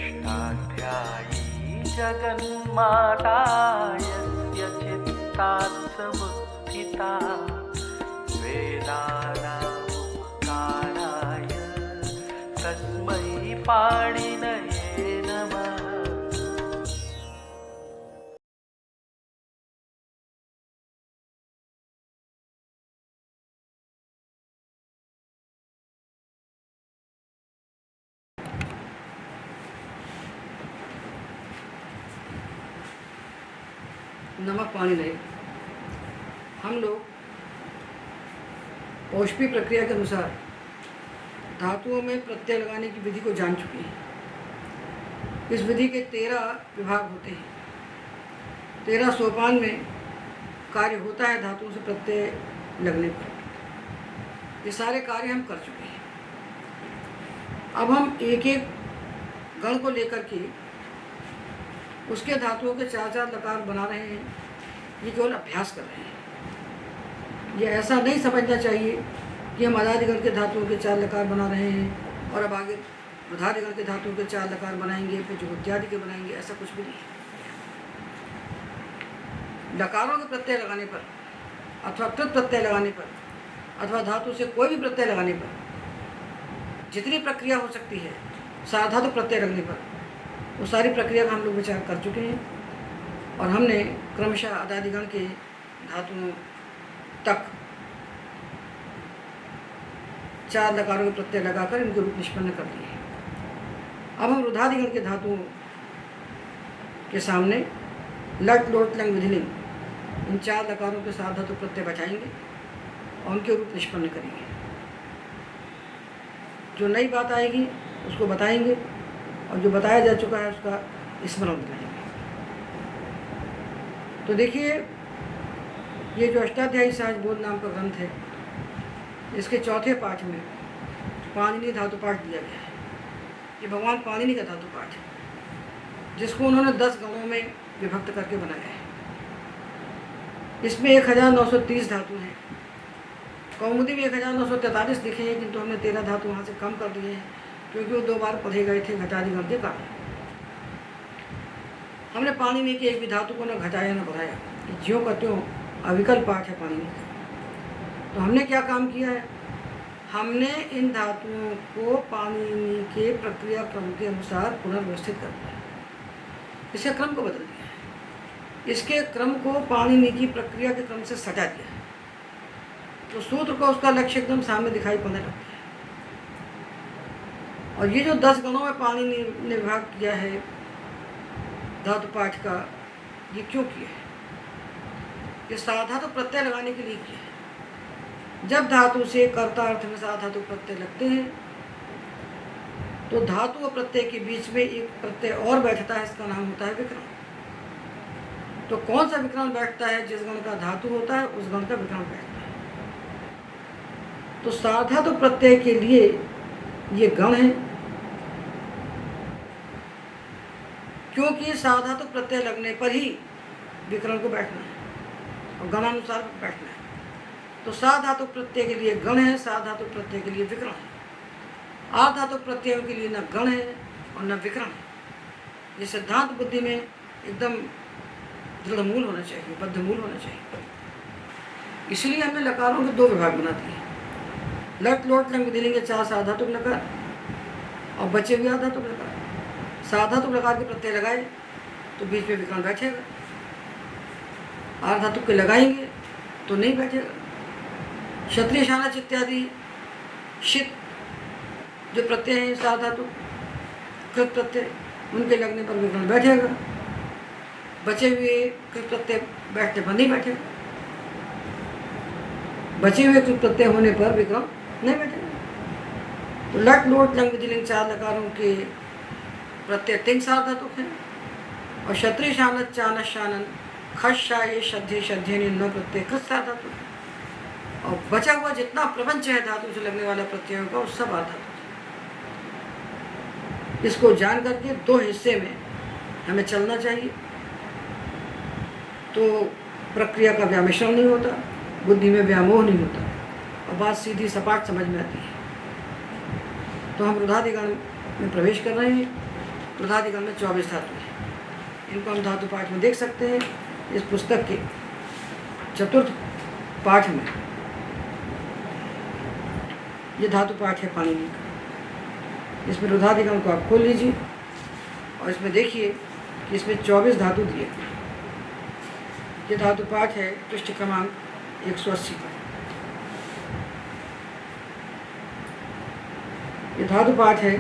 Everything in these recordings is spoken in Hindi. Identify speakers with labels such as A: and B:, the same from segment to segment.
A: षष्ठाध्यायी जगन्माता यस्य चित्तात् समुत्थिता वेदानामुक्ताराय तस्मै पाणिनये नमः।
B: नमक पानी नहीं। हम लोग औष्पी प्रक्रिया के अनुसार धातुओं में प्रत्यय लगाने की विधि को जान चुके हैं। इस विधि के 13 विभाग होते हैं। 13 सोपान में कार्य होता है धातुओं से प्रत्यय लगने पर। ये सारे कार्य हम कर चुके हैं। अब हम एक एक गण को लेकर के उसके धातुओं के 4-4 लकार बना रहे हैं। ये केवल अभ्यास कर रहे हैं। ये ऐसा नहीं समझना चाहिए कि हम अदादिगण के धातुओं के 4 लकार बना रहे हैं और अब आगे रुधादिगण के धातुओं के 4 लकार बनाएंगे, फिर जुगुत्यादि के बनाएंगे। ऐसा कुछ भी नहीं है। लकारों के प्रत्यय लगाने पर अथवा कृत प्रत्यय लगाने पर अथवा धातु से कोई भी प्रत्यय लगाने पर जितनी प्रक्रिया हो सकती है साधातु प्रत्यय लगने पर, वो सारी प्रक्रिया का हम लोग विचार कर चुके हैं और हमने क्रमशः अदादिगण के धातुओं तक 4 लकारों के प्रत्यय लगाकर इनके रूप निष्पन्न कर दिए हैं। अब हम रुधादिगण के धातुओं के सामने लट लोट लंग विधिलिंग इन 4 लकारों के साथ धातु प्रत्यय बैठाएंगे और उनके रूप निष्पन्न करेंगे। जो नई बात आएगी उसको बताएंगे और जो बताया जा चुका है उसका स्मरण दिलाएंगे। तो देखिए, ये जो अष्टाध्यायी सहज बोध नाम का ग्रंथ है, इसके 4थे पाठ में पाणिनि धातु पाठ दिया गया है। ये भगवान पाणिनि का धातु पाठ है, जिसको उन्होंने 10 गणों में विभक्त करके बनाया है। इसमें 1930 धातु हैं। कौमुदी में 1943 लिखे हैं, किंतु हमने 13 धातु वहाँ से कम कर दिए हैं क्योंकि वो 2 बार पढ़े गए थे घटादिगण के कारण। हमने पाणिनि के एक भी धातु को न घटाया न बढ़ाया। ज्यों का त्यों अविकल पाठ है पाणिनि का। तो हमने क्या काम किया है, हमने इन धातुओं को पाणिनि के प्रक्रिया क्रम के अनुसार पुनर्व्यवस्थित कर दिया। इसके क्रम को बदल दिया है। इसके क्रम को पाणिनि की प्रक्रिया के क्रम से सटा दिया है। तो सूत्र को उसका लक्ष्य एकदम सामने दिखाई पड़ने लगता है। और ये जो 10 गणों में पाणिनि ने विभाग किया है धातु पाठ का, ये क्यों किया है? ये साधातु प्रत्यय लगाने के लिए किया है। जब धातु से कर्ता अर्थ में साधातु प्रत्यय लगते हैं तो धातु और प्रत्यय के बीच में एक प्रत्यय और बैठता है, इसका नाम होता है विकरण। तो कौन सा विकरण बैठता है? जिस गण का धातु होता है उस गण का विकरण बैठता है। तो साधातु प्रत्यय के लिए ये गण है, क्योंकि साधातु प्रत्यय लगने पर ही विकरण को बैठना है और गणानुसार बैठना है। तो साधातु प्रत्यय के लिए गण है, साधातु प्रत्यय के लिए विकरण है। आधातु प्रत्ययों के लिए न गण है और न विकरण है। ये सिद्धांत बुद्धि में एकदम दृढ़ मूल होना चाहिए, बद्ध मूल होना चाहिए। इसलिए हमने लकारों के 2 विभाग बना दिए। लट लोट लंग विधिलिंग के 4 साधातुक लकार और बचे हुए आधातुक लकार। साधातुक लकार के प्रत्यय लगाए तो बीच में विकरण बैठेगा, आधातुक के लगाएंगे तो नहीं बैठेगा। क्षत्रिय शानच इत्यादि शित जो प्रत्यय हैं साधातुक कृत प्रत्यय, उनके लगने पर विकरण बैठेगा। बचे हुए कृत प्रत्यय बैठने पर नहीं बैठेगा। बचे हुए कृत प्रत्यय होने पर विकरण नहीं बैठेगा। तो लट लोट लंग विधिलिंग 4 लकारों के प्रत्यय 3 साधातुक हैं और क्षत्रिय शानच चानस शानन खश शाये श्रद्धे श्रद्धे न प्रत्यय कृत साधातुक है। और बचा हुआ जितना प्रपंच है धातु से लगने वाला प्रत्ययों का, वो सब आधातुक है। इसको जान करके 2 हिस्से में हमें चलना चाहिए, तो प्रक्रिया का व्यामिश्रण नहीं होता, बुद्धि में व्यामोह नहीं होता और बात सीधी सपाट समझ में आती है। तो हम रुधादिगण में प्रवेश कर रहे हैं। तो रुधादिगम में 24 धातु है। इनको हम धातु पाठ में देख सकते हैं। इस पुस्तक के चतुर्थ पाठ में ये धातु पाठ है पाणिनि का। इसमें रुधादिगम को आप खोल लीजिए और इसमें देखिए कि इसमें 24 धातु दिए। ये धातु पाठ है पृष्ठ क्रमांक 180 पर। ये धातु पाठ है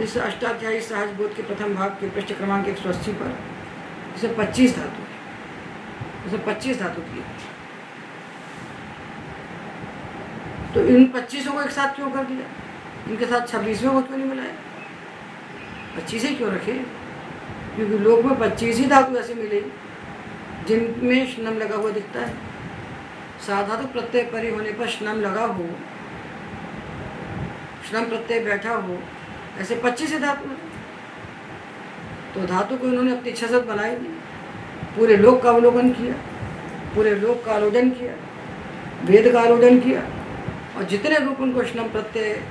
B: इस अष्टाध्यायी सहज बोध के प्रथम भाग के पृष्ठ क्रमांक 180 पर। इसमें 25 धातु है। इसमें 25 धातु दिए। तो इन 25 को एक साथ क्यों कर दिया? इनके साथ 26वें को क्यों नहीं मिलाया? 25 ही क्यों रखे? क्योंकि लोक में 25 ही धातु ऐसे मिले जिनमें श्नम लगा हुआ दिखता है। साधातु प्रत्यय परि होने पर श्नम लगा हो, श्नम प्रत्यय बैठा हो, ऐसे 25 ही धातु है। तो धातु को इन्होंने अपनी इच्छा से बनाई दी। पूरे लोक का अवलोकन किया, पूरे लोक का आलोचन किया, वेद का आलोचन किया और जितने रूप उनको श्नम प्रत्यय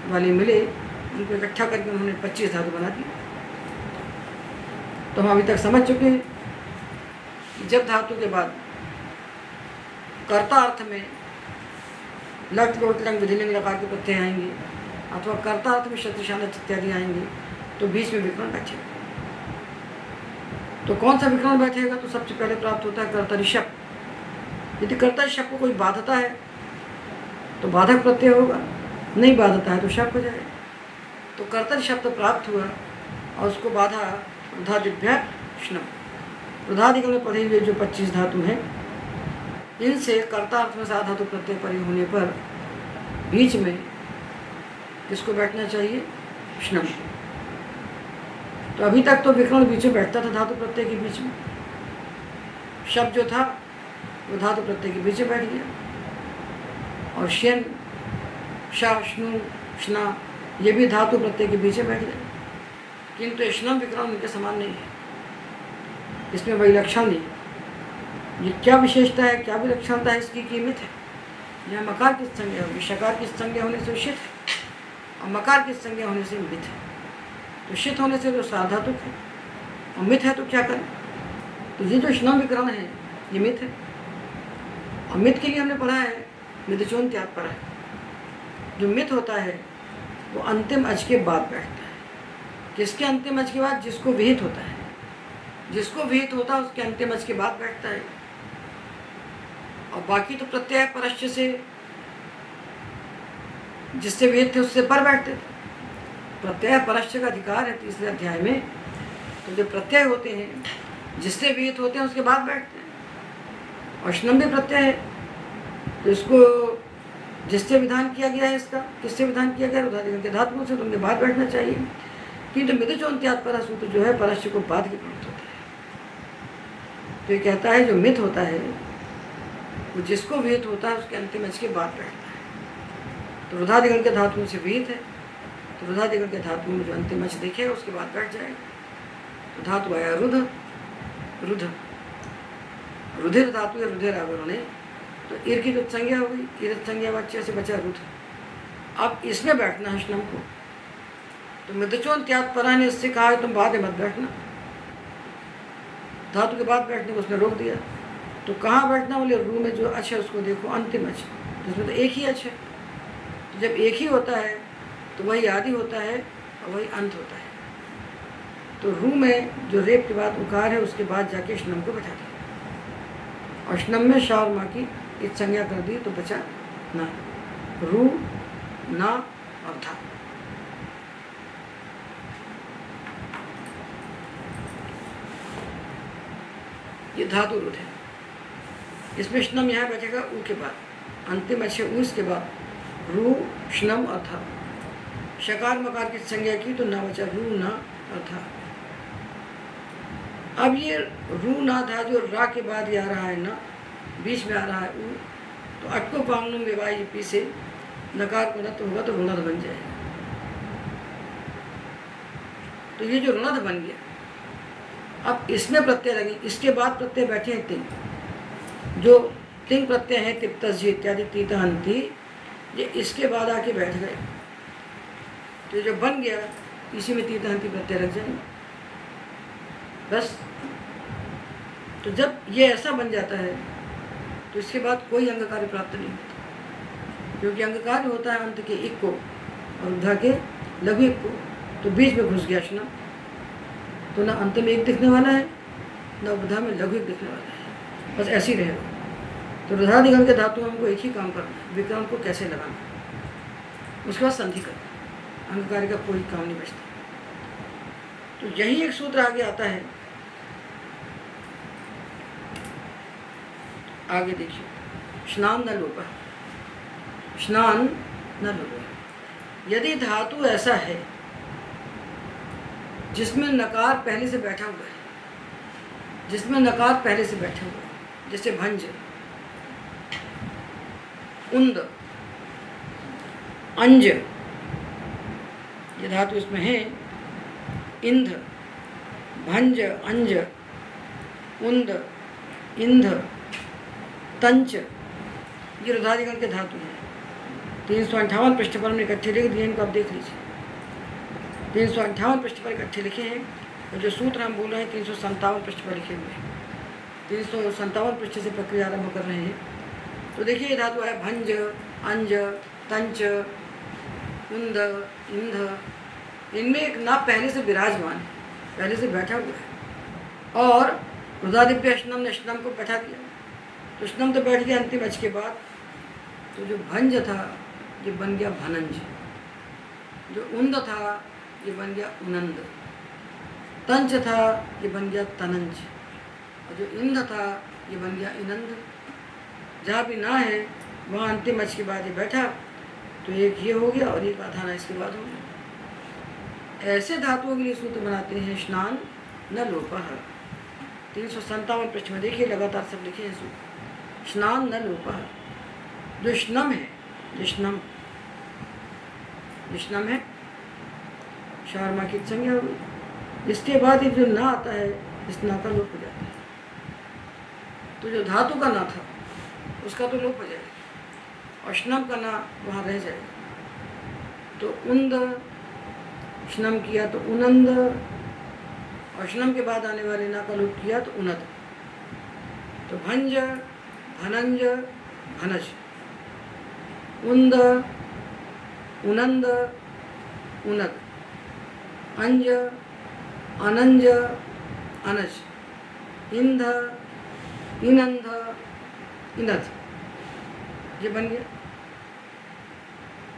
B: वाले मिले उनको इकट्ठा करके उन्होंने 25 धातु बना दी। तो हम अभी तक समझ चुके हैं कि जब धातु के बाद कर्ता अर्थ में लट लोट लंग विधिलिंग लगा के प्रत्यय आएंगे अथवा कर्ता अर्थ में शत्रुशान इत्यादि आएंगे तो बीच में विकरण बैठेगा। तो कौन सा विकरण बैठेगा? तो सबसे पहले प्राप्त होता है कर्तरी शब्द। यदि कर्तरी शब्द को कोई बाधता है तो बाधक प्रत्यय होगा, नहीं बाधता है तो शब्द हो जाएगा। तो कर्तरी शब्द प्राप्त हुआ और उसको बाधा रुधादिभ्य श्नम। रुधादिगम में पढ़े हुए जो 25 धातु हैं इनसे कर्ता अर्थ में साधातु प्रत्यय परि होने पर बीच में किसको बैठना चाहिए? श्नम। तो अभी तक तो विकरण बीच में बैठता था धातु प्रत्यय के बीच में। शब्द जो था वो धातु प्रत्यय के बीच में बैठ गया और श्यन, शा, श्नु, श्ना ये भी धातु प्रत्यय के बीच में बैठ गए। किंतु श्नम विकरण उनके समान नहीं है, इसमें वही लक्षण नहीं। ये क्या विशेषता है, क्या विलक्षणता है इसकी कीमत है। यहाँ मकार की संज्ञा होगी, शकार की संज्ञा होने से शित है और मकार की संज्ञा होने से मिथ है। तो शित होने से जो साधातुक है और मिथ है तो क्या करें? तो ये जो श्नम विकरण है ये मिथ है और मिथ के लिए हमने पढ़ा है मिथचोन त्याग पर है। जो मिथ होता है वो अंतिम अज के बाद बैठता है। किसके अंतिम अज के बाद? जिसको विहित होता है। जिसको विहित होता है उसके अंतिम अज के बाद बैठता है और बाकी तो प्रत्यय परश्च से जिससे विहित थे उससे पर बैठते थे। प्रत्यय परश्च का अधिकार है तीसरे अध्याय में। तो जो प्रत्यय होते हैं जिससे विहित होते हैं उसके बाद बैठते हैं और श्नम भी प्रत्यय है। तो इसको जिससे विधान किया गया है, इसका किससे विधान किया गया? रुधादिगम के धातुओं से, तो उनके बाद बैठना चाहिए। किंतु मिथचोन त्याग पर सूत्र जो है परश्च को बाद के प्रयुक्त होता है। तो ये कहता है जो मिथ होता है वो जिसको विहित होता है उसके अंतिम अज के बाद बैठता है। तो रुधादिगम के धातुओं से विहित है तो रुधादिगम के धातुओं में जो अंतिम अज देखेगा उसके बाद बैठ जाएगा। तो धातु आया रुध, रुध, रुधिर धातु या रुधिर आवरण है। तो ईर की रुत संज्ञा हो गई, ईरत संज्ञा वाच्य से बचा रुध। अब इसमें बैठना है श्नम को। तो मिथचोन त्याग परा ने इससे कहा है तुम बाद में मत बैठना, धातु के बाद बैठने को उसने रोक दिया। तो कहाँ बैठना? बोले रू में जो अच है उसको देखो, अंतिम अच, जिसमें तो एक ही अच है। तो जब एक ही होता है तो वही आदि होता है और वही अंत होता है। तो रू में जो रेप के बाद उकार है उसके बाद जाके श्नम को बैठा दिया और श्नम में शा और माँ की इत संज्ञा कर दी तो बचा ना, रू, ना और था। ये धातु रुध है। इसमें श्नम यहाँ बैठेगा ऊ के बाद, अंतिम अच्छे ऊ के बाद रू, श्नम और था। शकार मकार की संज्ञा की तो ना बचा रू, ना और था। अब ये रू ना था जो रा के बाद ही आ रहा है ना, बीच में आ रहा है ऊ, तो अटको पांगनुम विवाही पी से नकार को नत होगा तो ऋणध बन जाएगा। तो ये जो ऋणध बन गया, अब इसमें प्रत्यय लगे, इसके बाद प्रत्यय बैठे हैं तिंग, जो तिंग प्रत्यय है तिप्तज इत्यादि तीतहंती, ये इसके बाद आके बैठ गए। तो जो बन गया इसी में तीर्थांति प्रत्यय रख जाएंगे बस। तो जब ये ऐसा बन जाता है तो इसके बाद कोई अंग कार्य प्राप्त नहीं होता, क्योंकि अंग कार्य होता है अंत के एक को और उद्धा के लघु एक को। तो बीच में घुस गया स्ना, तो ना अंत में एक दिखने वाला है ना उद्धा में लघु एक दिखने वाला है, बस ऐसे ही रहेगा। तो रुधादिगण के धातु में हमको एक ही काम करना है, विकरण को कैसे लगाना, उसके बाद संधि करना, अंग कार्य का कोई काम नहीं बचता। तो यही एक सूत्र आगे आता है, आगे देखिए, स्नान न लोपः, स्नान न लोपः। यदि धातु ऐसा है जिसमें नकार पहले से बैठा हुआ है, जिसमें नकार पहले से बैठा हुआ है, जैसे भंज, उंद, अंज, ये धातु इसमें है, इंध, भंज, अंज, उंद, इंध, तंच, ये रुधादिगण के धातु हैं। 358 पृष्ठ पर हमने इकट्ठे लिख दिए, इनको आप देख लीजिए। 358 पृष्ठ पर इकट्ठे लिखे हैं, और जो सूत्र हम बोल रहे हैं 357 पृष्ठ पर लिखे हुए हैं। 357 पृष्ठ से प्रक्रिया आरंभ कर रहे हैं। तो देखिए ये धातु है भंज, अंज, तंच, उंद, इंध, इनमें एक ना पहले से विराजमान है, पहले से बैठा हुआ है। और रुदादिप्य स्नम ने स्नम को बैठा दिया, तो स्नम तो बैठ गया अंतिम अच के बाद। तो जो भंज था ये बन गया भनंज, जो उंद था ये बन गया उनंद, तंच था ये बन गया तनंज, और जो इंध था ये बन गया इनंद। जहाँ भी ना है वहाँ अंतिम अच के बाद ये बैठा, तो एक ये हो गया और एक आधा ना इसके बाद हो गया। ऐसे धातुओं के लिए सूत्र बनाते हैं स्नान न लोपः। 357 पृष्ठ में देखिए, लगातार सब लिखे हैं सूत्र। स्नान न लोपः, जो स्नम है, स्नम, स्नम है, शारमा की संज्ञा हो गई, इसके बाद ये जो ना आता है इस ना का लोप हो जाता है। तो जो धातु का ना था उसका तो लोप हो जाएगा, और स्नम का ना वहाँ रह जाएगा। तो उंद, स्नम किया तो उनंद, और स्नम के बाद आने वाले ना का लोप किया तो उनद। तो भंज, भनंज, भनज, उंद, उनंद, उनद, अंज, अनंज, अनज, इंध, इनंध, इनद, ये बन गया।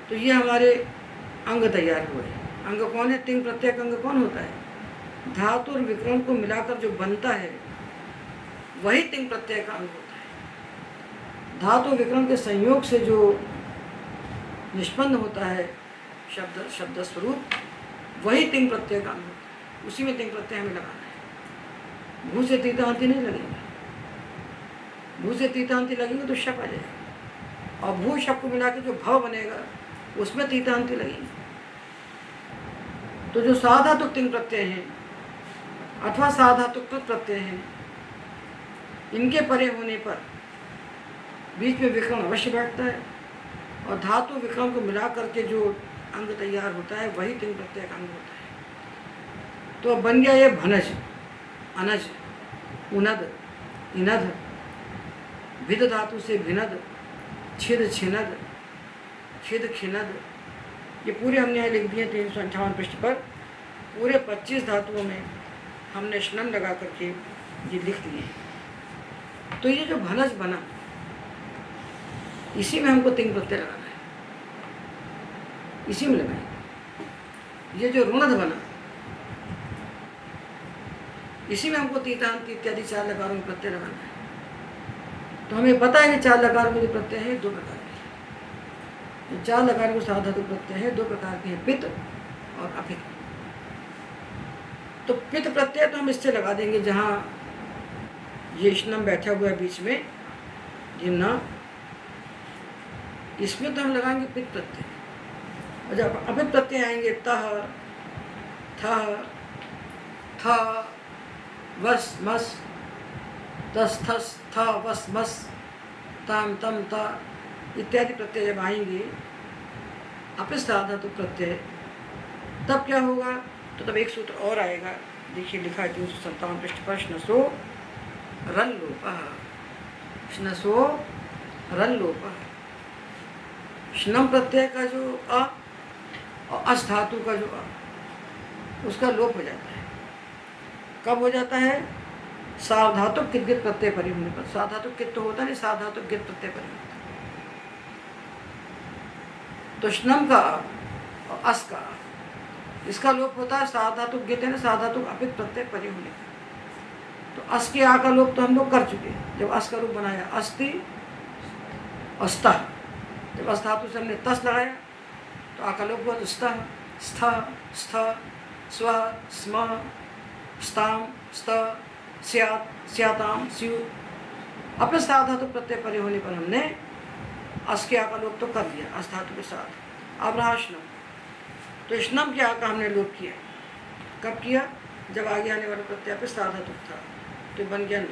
B: तो ये हमारे अंग तैयार हुए। अंग कौन है? तिंग प्रत्येक अंग कौन होता है? धातु और विकरण को मिलाकर जो बनता है वही तिंग प्रत्यय का अंग होता है। धातु विकरण के संयोग से जो निष्पन्न होता है शब्द स्वरूप, वही तिंग प्रत्यय का अंग होता है। उसी में तिंग प्रत्यय हमें लगाना है। भू से तीतांति नहीं लगेगा, भू से तीतांति लगेंगे तो शप आ जाएगा, और भू शप को मिला के जो भव बनेगा उसमें तीतांति लगेगी। तो जो साधातुक तिंग प्रत्यय हैं अथवा साधातुक कृत प्रत्यय हैं, इनके परे होने पर बीच में विकरण अवश्य बैठता है, और धातु विकरण को मिला करके जो अंग तैयार होता है वही तिंग प्रत्यय का अंग होता है। तो अब बन गया ये भनज, अनज, उनद, इनद, भिद धातु से भिनद, छिद, छिनद, छिद, खिनद, ये पूरे हमने यहाँ लिख दिए 358 पृष्ठ पर। पूरे 25 धातुओं में हमने स्नम लगा करके ये लिख दिए। तो ये जो भनज बना, इसी में हमको तिंग प्रत्यय लगाना है, इसी में लगाएंगे। ये जो रुणध बना, इसी में हमको तीतांत इत्यादि 4 लकारों में प्रत्यय लगाना है। तो हमें पता है कि 4 लकारों में जो प्रत्यय है 2 प्रकार के हैं। 4 लकारों को साधातु प्रत्यय है, 2 प्रकार के हैं, पित्त और अपित। तो पित्त प्रत्यय तो हम इससे लगा देंगे जहाँ ये स्नम बैठा हुआ है बीच में, ये ना, इसमें तो हम लगाएंगे पित्त प्रत्यय। और जब अपित प्रत्यय आएंगे तह, थ, थ, वस, मस, तस, थस, थ, वस, मस, ताम, तम, ता इत्यादि प्रत्यय जब आएंगे अपित साधातु प्रत्यय, तब क्या होगा, तो तब एक सूत्र और आएगा। देखिए लिखा है 357 पृष्ठ पर, श्नसो रल लोपः, श्नसो रल लोपः। श्नम प्रत्यय का जो अ और अस धातु का जो अ, उसका लोप हो जाता है। कब हो जाता है? सावधातुक कित प्रत्यय परि होने पर। सावधातुक कित तो होता नहीं, सावधातुक गित प्रत्यय परि होता है। तो श्नम का अ और अस का अ, इसका लोप होता है सावधातुक गित है ना, सावधातुक अपित प्रत्यय परि होने का। तो अस के आ का लोप तो हम लोग कर चुके हैं, जब अस का रूप बनाया अस्ति अस्तः। जब अस धातु से हमने तस लगाया तो आ का लोप हुआ तो स्तः, स्थ, स्थ, स्व, स्म, स्ताम, स्त, स्यात्, स्याताम, स्यु। अपने साथ धातु प्रत्यय परे होने पर हमने अस के आ का लोप तो कर दिया अस धातु के साथ। अब रहा श्नम। तो श्नम के आ का हमने लोप किया। कब किया? जब आगे आने वाले प्रत्यय पे साथ धातु था, तो बन गया न,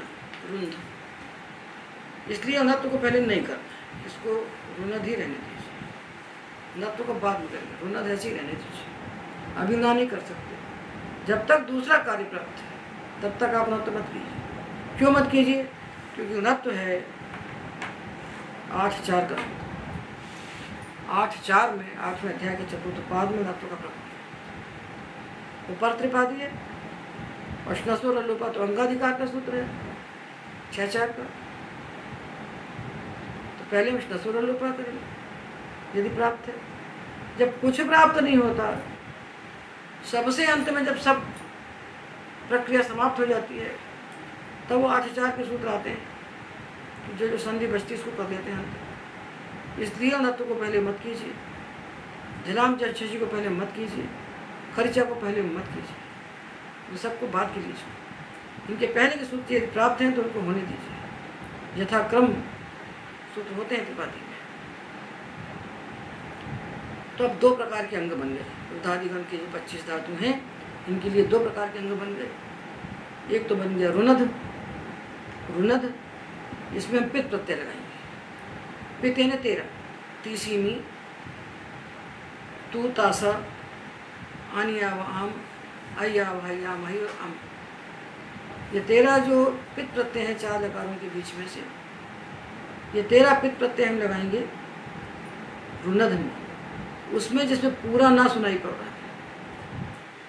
B: रुंध। इसलिए नत्व को पहले नहीं करना, इसको रुनध ही रहने दीजिए। नत्व को बाद में करेंगे, रुनध ऐसे ही रहने दीजिए। अभी ना नहीं कर सकते। जब तक दूसरा कार्य प्राप्त है तब तक आप नत्व मत कीजिए। क्यों मत कीजिए? क्योंकि नत्व है 8-4 का सूत्र। 8-4 में 8वें अध्याय के चतुर्थ पाद में नत्व का प्रकरण है। ऊपर त्रिपादी है और श्नसो रल लोपः तो अंगाधिकार का सूत्र है 6-4 का। तो पहले हम श्नसो रल लोपः करेंगे यदि प्राप्त है। जब कुछ प्राप्त नहीं होता, सबसे अंत में जब सब प्रक्रिया समाप्त हो जाती है, तब वो 8-4 के सूत्र आते हैं, जो संधि बचती इसको कर देते हैं अंत। इसलिए नत्व को पहले मत कीजिए, झलाम चर्ची को पहले मत कीजिए, खर्चा को पहले मत कीजिए, ये सबको बाद के लीजिए। इनके पहले के सूत्र यदि प्राप्त हैं तो उनको होने दीजिए। यथाक्रम सूत्र होते हैं त्रिपादी में। तो अब 2 प्रकार के अंग बन गए। रुधादिगण के जो 25 धातु हैं, इनके लिए 2 प्रकार के अंग बन गए। एक तो बन गया रुनध। रुनध, इसमें हम पित प्रत्यय लगाएंगे। पित यानी 13, तीसी मी, तू तासा, आनियाव आम, अय्याव हय्याम हय और अम। ये 13 जो पित प्रत्यय हैं 4 लकारों के बीच में से, ये 13 पित प्रत्यय हम लगाएंगे रुनध में। उसमें जिसमें पूरा ना सुनाई पड़ रहा है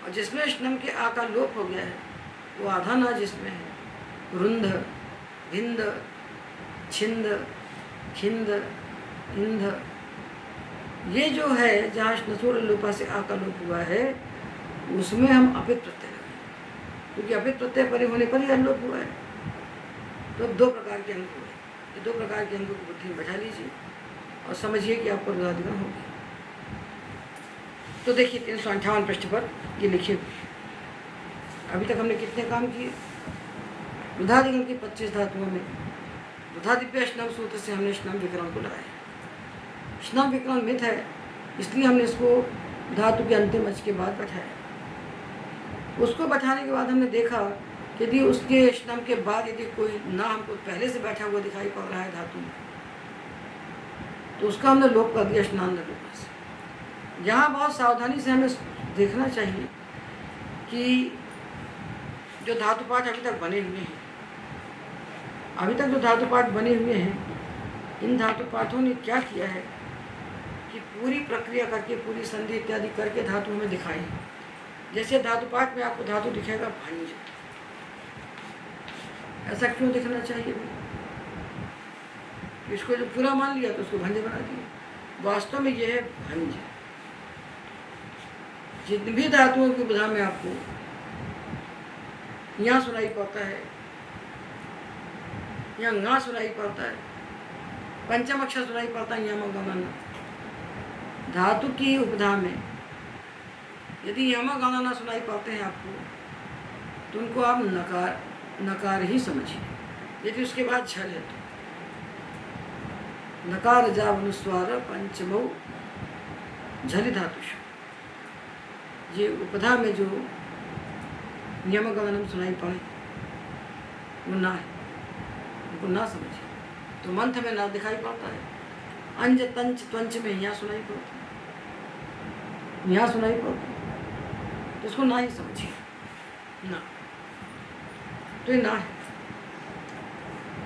B: और जिसमें श्नम के आ का लोप हो गया है, वो आधा ना जिसमें है, रुंध, भिंद, छिंद, खिंद, इंध, ये जो है जहाँ श्नसो रल लोपः से आ का लोप हुआ है, उसमें हम अपित प्रत्यय लगाएंगे, क्योंकि अपित प्रत्यय परे होने पर ही अलोप हुआ है। तो अब 2 प्रकार के अंग हुए। ये 2 प्रकार के अंगों को बुद्धि में बैठा लीजिए और समझिए कि आपको रुधादिगण होगी। तो देखिए 358 पृष्ठ पर ये लिखे हुए। अभी तक हमने कितने काम किए? रुधादिगण की 25 धातुओं में रुधादिभ्य श्नम सूत्र से हमने श्नम विकरण को लगाया। श्नम विकरण मिथ है, इसलिए हमने इसको धातु के अंतिम अच के बाद बैठाया। उसको बैठाने के बाद हमने देखा कि यदि उसके श्नम के बाद यदि कोई ना हमको पहले से बैठा हुआ दिखाई पड़ रहा है धातु में, तो उसका हमने लोप कर दिया स्नान लोपः से। यहाँ बहुत सावधानी से हमें देखना चाहिए कि जो धातु पाठ अभी तक बने हुए हैं, अभी तक जो धातु पाठ बने हुए हैं, इन धातु पाठों ने क्या किया है कि पूरी प्रक्रिया करके, पूरी संधि इत्यादि करके धातु हमें दिखाई। जैसे धातु पाठ में आपको धातु दिखेगा भंज, ऐसा क्यों दिखना चाहिए? इसको जो पूरा मान लिया तो उसको भंज बना दिया। वास्तव में यह है भंज। जितनी भी धातुओं की विधा में आपको यहाँ सुनाई पड़ता है, यहाँ गा सुनाई पड़ता है, पंचम अक्षर सुनाई पड़ता है, यम गमन। धातु की उपधा में यदि यम गमन सुनाई पड़ते हैं आपको, तो उनको आप नकार ही समझिए। यदि उसके बाद झल है तो नकार जाव अनुस्वार पंचमो झलि धातुषु, ये उपधा में जो नियम गमनम सुनाई पड़े वो ना है, उनको ना समझिए। तो मंथ में ना दिखाई पड़ता है, अंज तंच त्वंच में यहाँ सुनाई पड़ता है, यहाँ सुनाई पड़ता है। इसको ना ही समझिए, ना, तो ये ना है।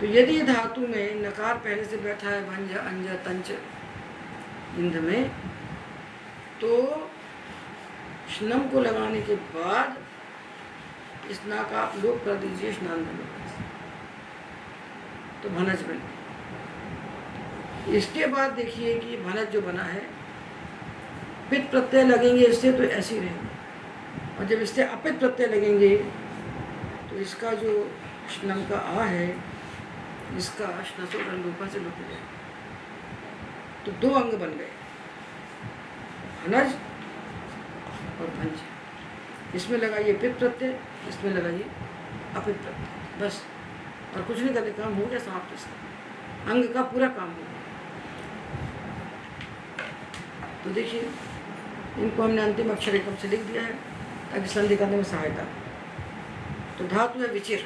B: तो यदि धातु में नकार पहले से बैठा है भंज अंज तंच इंध में, तो स्नम को लगाने के बाद इस ना का आप लोप कर दीजिए स्नान में, तो भनज बन गई। इसके बाद देखिए कि भनज जो बना है, पित प्रत्यय लगेंगे इससे तो ऐसे ही रहेंगे, और जब इससे अपित प्रत्यय लगेंगे तो इसका जो स्नम का आ है, इसका श्नसो लोपा से लुट गया, तो दो अंग बन गए, भनज और भंज। इसमें लगाइए पित प्रत्यय, इसमें लगाइए अपित प्रत्यय, बस, और कुछ नहीं करने, काम हो गया समाप्त, इसका अंग का पूरा काम हो गया। तो देखिए इनको हमने अंतिम अक्षर एकम से लिख दिया है ताकि संधि करने में सहायता। तो धातु है विचिर,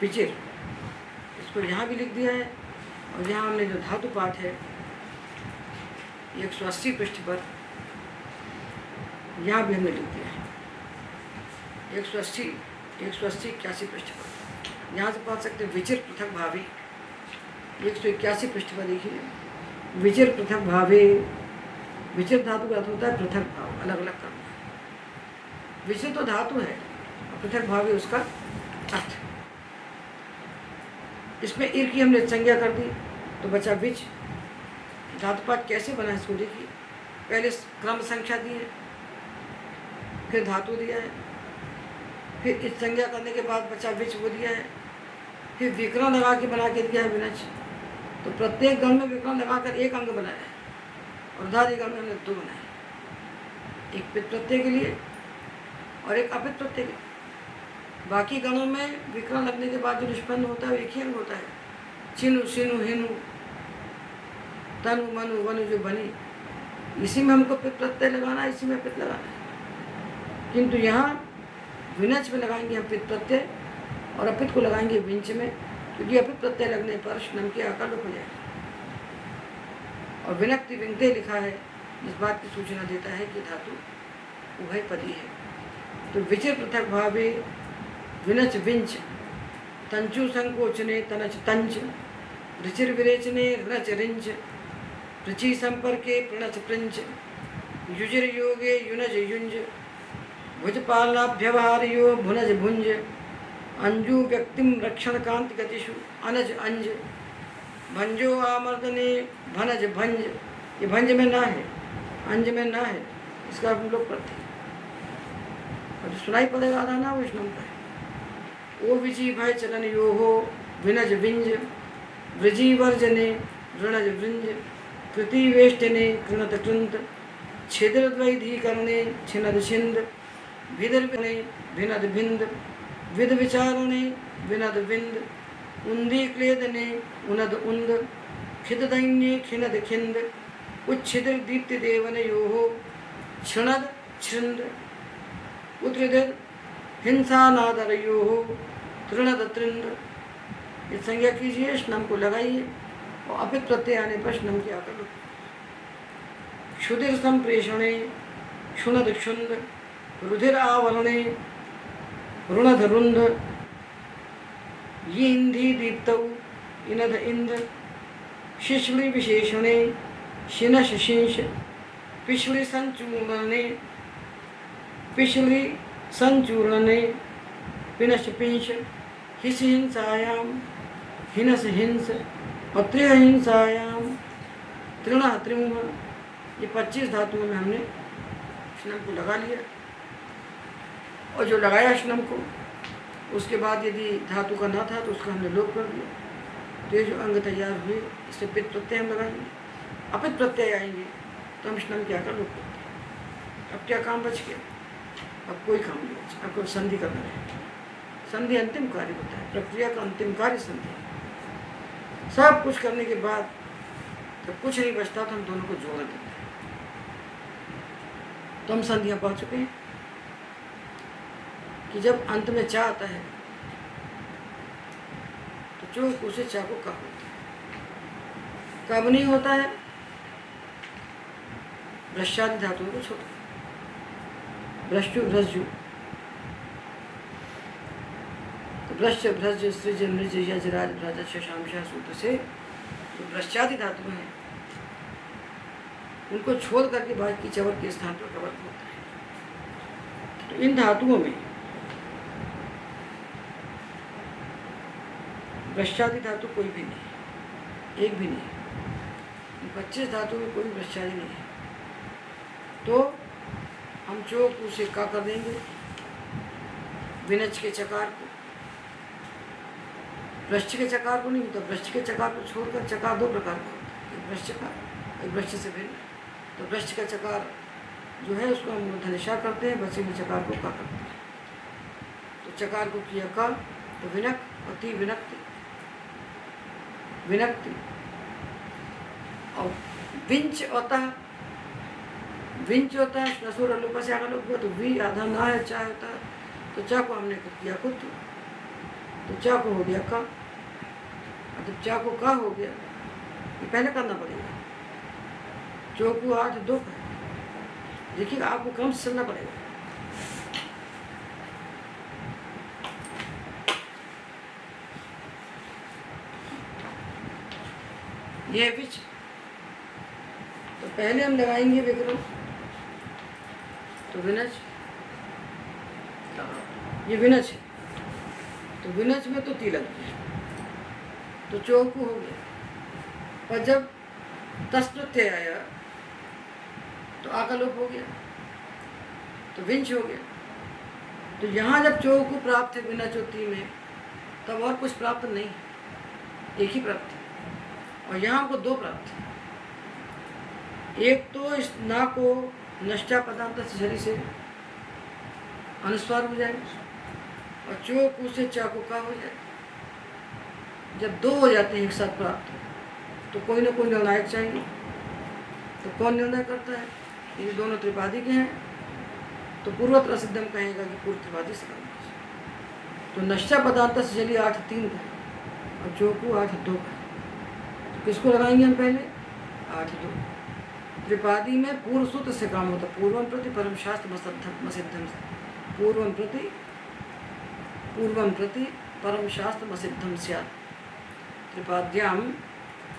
B: विचिर, इसको यहाँ भी लिख दिया है, और यहाँ हमने जो धातु पाठ है 180 पृष्ठ पर, यहाँ भी हमने लिख दिया है 180 81 पृष्ठ पर। यहाँ से पढ़ सकते हैं विचिर पृथक भावी, 181 पृष्ठ पर देखिए, विचिर पृथक भावे। विचिर धातु का अर्थ होता है पृथक भाव, अलग अलग करना। विचिर तो धातु है, और पृथक भावे उसका अर्थ। इसमें इर की हमने संज्ञा कर दी, तो बचा विच। धातुपात कैसे बना है इसको देखिए, पहले क्रम संख्या दी है, फिर धातु दिया है, फिर इस संज्ञा करने के बाद बचा विच वो दिया है, फिर विकरण लगा के बना के दिया है विनच। तो प्रत्येक गण में विकरण लगाकर एक अंग बनाया है, और धारी गण में हमने दो बनाए, एक पित प्रत्यय के लिए और एक अपित प्रत्यय के लिए। बाकी गणों में विकरण लगने के बाद जो निष्पन्न होता है वो एक ही अंग होता है, चिनु सिनु हिनु तनु मनु वनु जो बनी, इसी में हमको पित प्रत्यय लगाना है, इसी में पित लगाना है। किंतु यहाँ विनच में लगाएंगे हम पित प्रत्यय, और अपित को लगाएंगे विंच में, क्योंकि अपित प्रत्यय लगने पर श्नम के आकार लोप हो जाएगा। और विनक्ति विंगते लिखा है, इस बात की सूचना देता है कि धातु उभयपदी है। तो विचिर पृथक भावे विनच विंच, तंचु संकोचने तनच तंच, ऋचिर विरेचने ऋणच रिंच, ऋचि संपर्के प्रणच प्रिंच, युजिर योगे युनज युंज, भुजपालनाभ्यवहार्यो भुनज भुंज, अंजु व्यक्तिम रक्षण कांति गतिषु अनज अंज, भंजो आमर्दने भनज भंज। ये भंज में ना है, अंज में ना है, इसका हम लोग करते हैं, और जो सुनाई पड़ेगा आधा ना वो स्नम का है। ओ विजी भय चलन यो हो विनज विंज, वृजी वर्जने ऋणज वृंज, कृति वेष्टने कृणत कृंत, छिद्रद्वैधीकरणे छिनद छिंद, भिदर्पणे भिनद भिंद, विद विचारणे विनद विंद, उन्दी क्लेदने उनद उन्द, खिददैन्ये खिनद खिंद, उच्छिद्र दीप्ति देवन यो हो क्षणद छृंद, उत्रिदर हिंसानादर यो हो तृणद तृंद। इस संज्ञा कीजिए, स्नम को लगाइए, और अपित प्रत्यय आने पर स्नम की आकर लो। क्षुदिर संप्रेषणे क्षुणद क्षुंद, रुधिर आवरणे रुणध रुंध, ये इंधी दीप्तौ इनद इंद, शिश्ली विशेषणे शिनश शिंश, पिछली संचूर्णने पिछली संचूर्णने पिनश पिंश, हिस हिंसायाम हिनस हिंस, और त्रिह हिंसायाम तृणः त्रिमुह। ये 25 धातुओं में हमने स्नम को लगा लिया, और जो लगाया स्नम को, उसके बाद यदि धातु का ना था तो उसका हमने लोप कर दिया। तो ये जो अंग तैयार हुए, इससे पित प्रत्यय हम लगाएंगे, अपित प्रत्यय आएंगे तो हम स्नम क्या कर लोप करते हैं। अब क्या काम बच गया? अब कोई काम नहीं बचा, आपको संधि करना है। संधि अंतिम कार्य होता है, प्रक्रिया का अंतिम कार्य संधि है। सब कुछ करने के बाद जब कुछ नहीं बचता तो हम दोनों को जोड़ देते हैं। तो हम संधियाँ पा चुके हैं कि जब अंत में चा आता है तो चूक उसे चा को कब होता है, कब नहीं होता है? वृश्चादि धातुओं को छोड़, भ्रष्टु भ्रजु, तो भ्रश्च भ्रज सृज मृज यज राज भ्रज शशांशा सूत्र से जो भ्रष्टादि धातु हैं उनको छोड़ करके बाकी चवर के स्थान पर कवर होता है। तो इन धातुओं में भ्रष्टादि धातु कोई भी नहीं, एक भी नहीं। 25 धातु में कोई भ्रष्टादि नहीं है। तो हम चोक उसे का कर देंगे, विनच के चकार को, भ्रष्ट के चकार को नहीं होता। भ्रष्ट के चकार को छोड़कर चकार दो प्रकार का होता है, एक भ्रष्ट का, एक भ्रष्ट से भिन्न। तो भ्रष्ट का चकार जो है उसको हम मूर्धन्यषा करते हैं, बचे में चकार को का करते हैं। तो चकार को किया का, तो विनक और ती विनक्ति, विनक्ति। और विंच होता है, विंच होता है नसूर अलोपा से आगा लोग, तो वी आधा ना है, चा होता है। तो चा को हमने किया कुत्तु, तो चा को हो गया का। जब चा को का हो गया, ये पहले करना पड़ेगा। चौकू 8 2 का, देखिए आपको कम से चलना पड़ेगा। ये विच, तो पहले हम लगाएंगे विक्रम, तो विनच, ये विनच है, तो विनच में तो ती लग गया, तो चौकू हो गया। और जब तस प्रत्यय आया तो आका लोप हो गया, तो विंच हो गया। तो यहाँ जब चौकू प्राप्त है विनच और ती में, तब और कुछ प्राप्त नहीं, एक ही प्राप्त है। और यहाँ हमको 2 प्राप्त है। एक तो इस ना को नष्टा पदार्थ से झरी से अनुस्वार हो जाए, और चोकू से चाकू का हो जाए। जब 2 हो जाते हैं एक साथ प्राप्त, तो कोई ना कोई निर्णायक चाहिए। तो कौन निर्णय करता है? ये दोनों त्रिपादी के हैं, तो पूर्वत्र सिद्धम कहेगा कि पूर्व त्रिपादी से करना। तो नष्टा पदार्थ से चलिए 8 3 का, और चोकू 8 2 का। तो किसको लगाएंगे हम पहले? 8 2। त्रिपादी में पूर्व सूत्र से काम होता है, पूर्वम प्रति परम शास्त्र मसिद्धम से। पूर्वम प्रति परम शास्त्र मसिद्धम स्यात्। त्रिपाद्याम,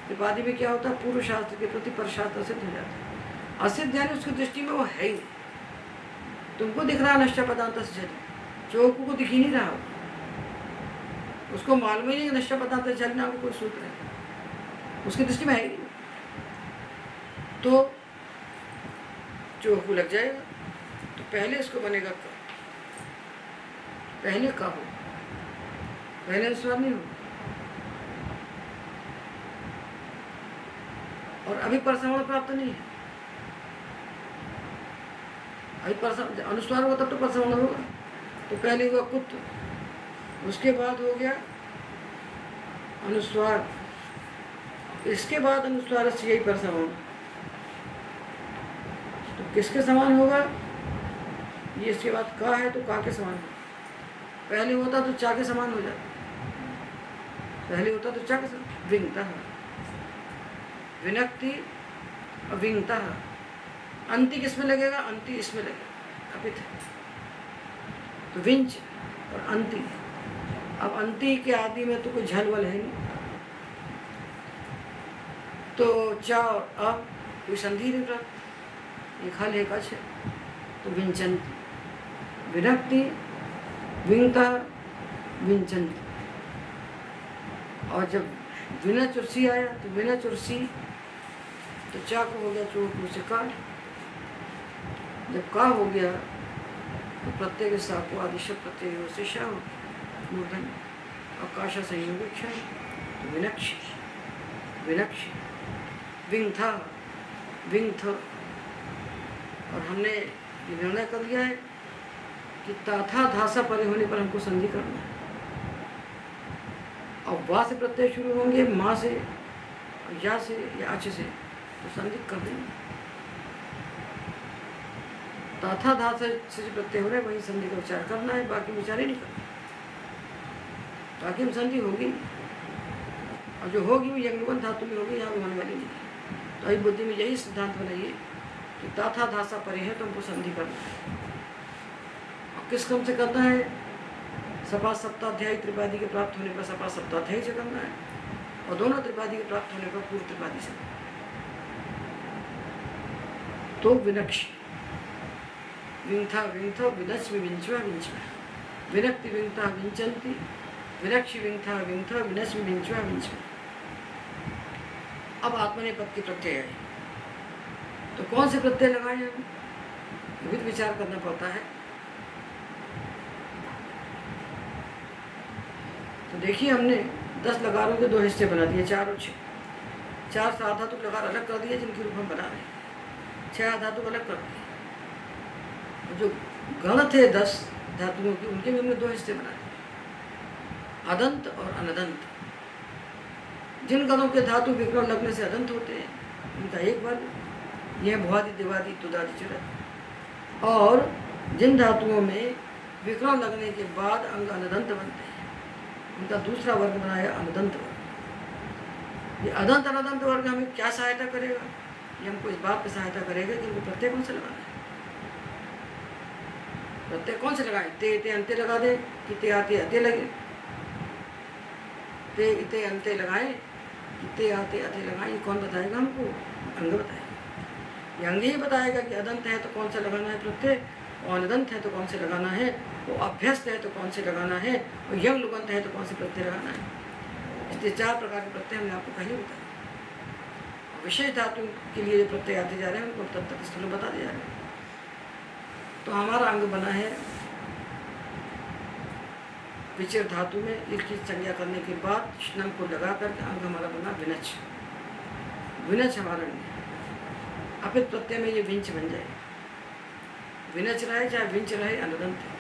B: त्रिपादी में क्या होता है? पूर्व शास्त्र के प्रति पर शास्त्र सिद्ध हो जाता है। असिद्ध यानी उसकी दृष्टि में वो है ही नहीं। तुमको दिख रहा है नष्टा पदार्थ से जल, चौकू को दिख ही नहीं रहा, उसको मालूम ही नहीं कि नष्टा पदार्थ से जलना कोई सूत्र है, उसकी दृष्टि में है ही नहीं। तो चौकू लग जाएगा। तो पहले इसको बनेगा का, पहले का हो, पहले अनुस्वार नहीं हो। और अभी परसवर्ण प्राप्त नहीं है, अभी अनुस्वार होगा तब तो परसवर्ण होगा। तो पहले हुआ कुत्त, उसके बाद हो गया अनुस्वार, इसके बाद अनुस्वार से यही परसवर्ण। तो किसके समान होगा? ये इसके बाद का है तो का के समान होगा। पहले होता तो चा के समान हो जाता, पहले होता तो चा के समान। विंगता, विनक्ति, विंगता। अंति किस में लगेगा? अंति इसमें लगेगा, अपित। तो विंच और अंति। अब अंति के आदि में तो कोई झलवल है नहीं, तो चा और अ कोई संधि नहीं प्राप्त, एक हल एक अच है। तो विंचंती, विनक्ति, विंगता, विंचंती। और जब विनच और सी आया तो विनच और सी, तो चा को हो गया चोकू से का। जब का हो गया तो प्रत्यय के साथ को आदिशब्द प्रत्यय से शा हो मूर्धन, आकाशा संयोग क्षय। तो विनक्षी, विनक्षी, विंगथा, विंगथ। और हमने ये निर्णय कर लिया है कि ताथा धासा परे होने पर हमको संधि करना है। और वा से प्रत्यय शुरू होंगे, माँ से, या से, या अच से, तो संधि कर देंगे। ताथा धासा से प्रत्यय हो रहा है, वही संधि का विचार करना है, बाकी विचार ही नहीं करना। बाकी हम संधि होगी, और जो होगी वो यज्ञवन धातु में होगी, यहाँ भी होने वाली नहीं। तो अभी बुद्धि में यही सिद्धांत बनाइए कि ताथा धासा परे है तो हमको संधि करना है। किस क्रम से करना है? सपा सप्ताध्यायी त्रिपादी के प्राप्त होने पर सपा सप्ताध्यायी से करना है, और दोनों त्रिपादी के प्राप्त होने पर पूर्व त्रिपादी से। तो विनक्ष विंथा विंथ विनच विंचवा विंचवा, विनक्ति विंथा विंचंती, विनक्षि विंथा विंथ विनच विंचवा विंचवा। अब आत्मनेपद के प्रत्यय है, तो कौन से प्रत्यय लगाए हम, ये भी विचार करना पड़ता है। तो देखिए हमने 10 लकारों के 2 हिस्से बना दिए, 4 और 6। 4 साधातुक लकार अलग कर दिए जिनके रूप हम बना रहे हैं, 6 धातु अलग कर दिए। जो गण थे 10 धातुओं के, उनके भी हमने 2 हिस्से बना दिए, अदंत और अनदंत। जिन गणों के धातु विक्रम लगने से अदंत होते हैं उनका एक वर्ग, यह भुआदि दिवादि तुदादि चुरत। और जिन धातुओं में विक्रम लगने के बाद अंग अनदंत बनते हैं उनका दूसरा वर्ग बनाया अनदंत वर्ग। ये अदंत अनदंत वर्ग हमें क्या सहायता करेगा? ये हमको इस बात पर सहायता करेगा कि इनको प्रत्यय कौन से लगाना है। प्रत्यय कौन से लगाए? ते इते अंते लगा दें कि ते आते अते लगे, ते इते अंते लगाएं कि ते आते अते लगाएं। ये कौन बताएगा हमको? अंग बताएगा। ये अंग ही बताएगा कि अदंत है तो कौन सा लगाना है प्रत्यय, और अनदंत है तो कौन से लगाना है, वो अभ्यस्त है तो कौन से लगाना है, और यंग लुगंत है तो कौन से प्रत्यय लगाना है। इसलिए 4 प्रकार के प्रत्यय हमने आपको पहले बताया। विशेष धातु के लिए जो प्रत्यय आते जा रहे हैं उनको तब तक स्थूल बता दिया जा रहे हैं। तो हमारा अंग बना है विचर धातु में एक चीज संज्ञा करने के बाद श्नम को लगा करके अंग हमारा बना विनच। विनच हमारा अंग है। अपित प्रत्यय में ये विंच बन जाए, विनच रहे चाहे विंच रहे, अनदंत है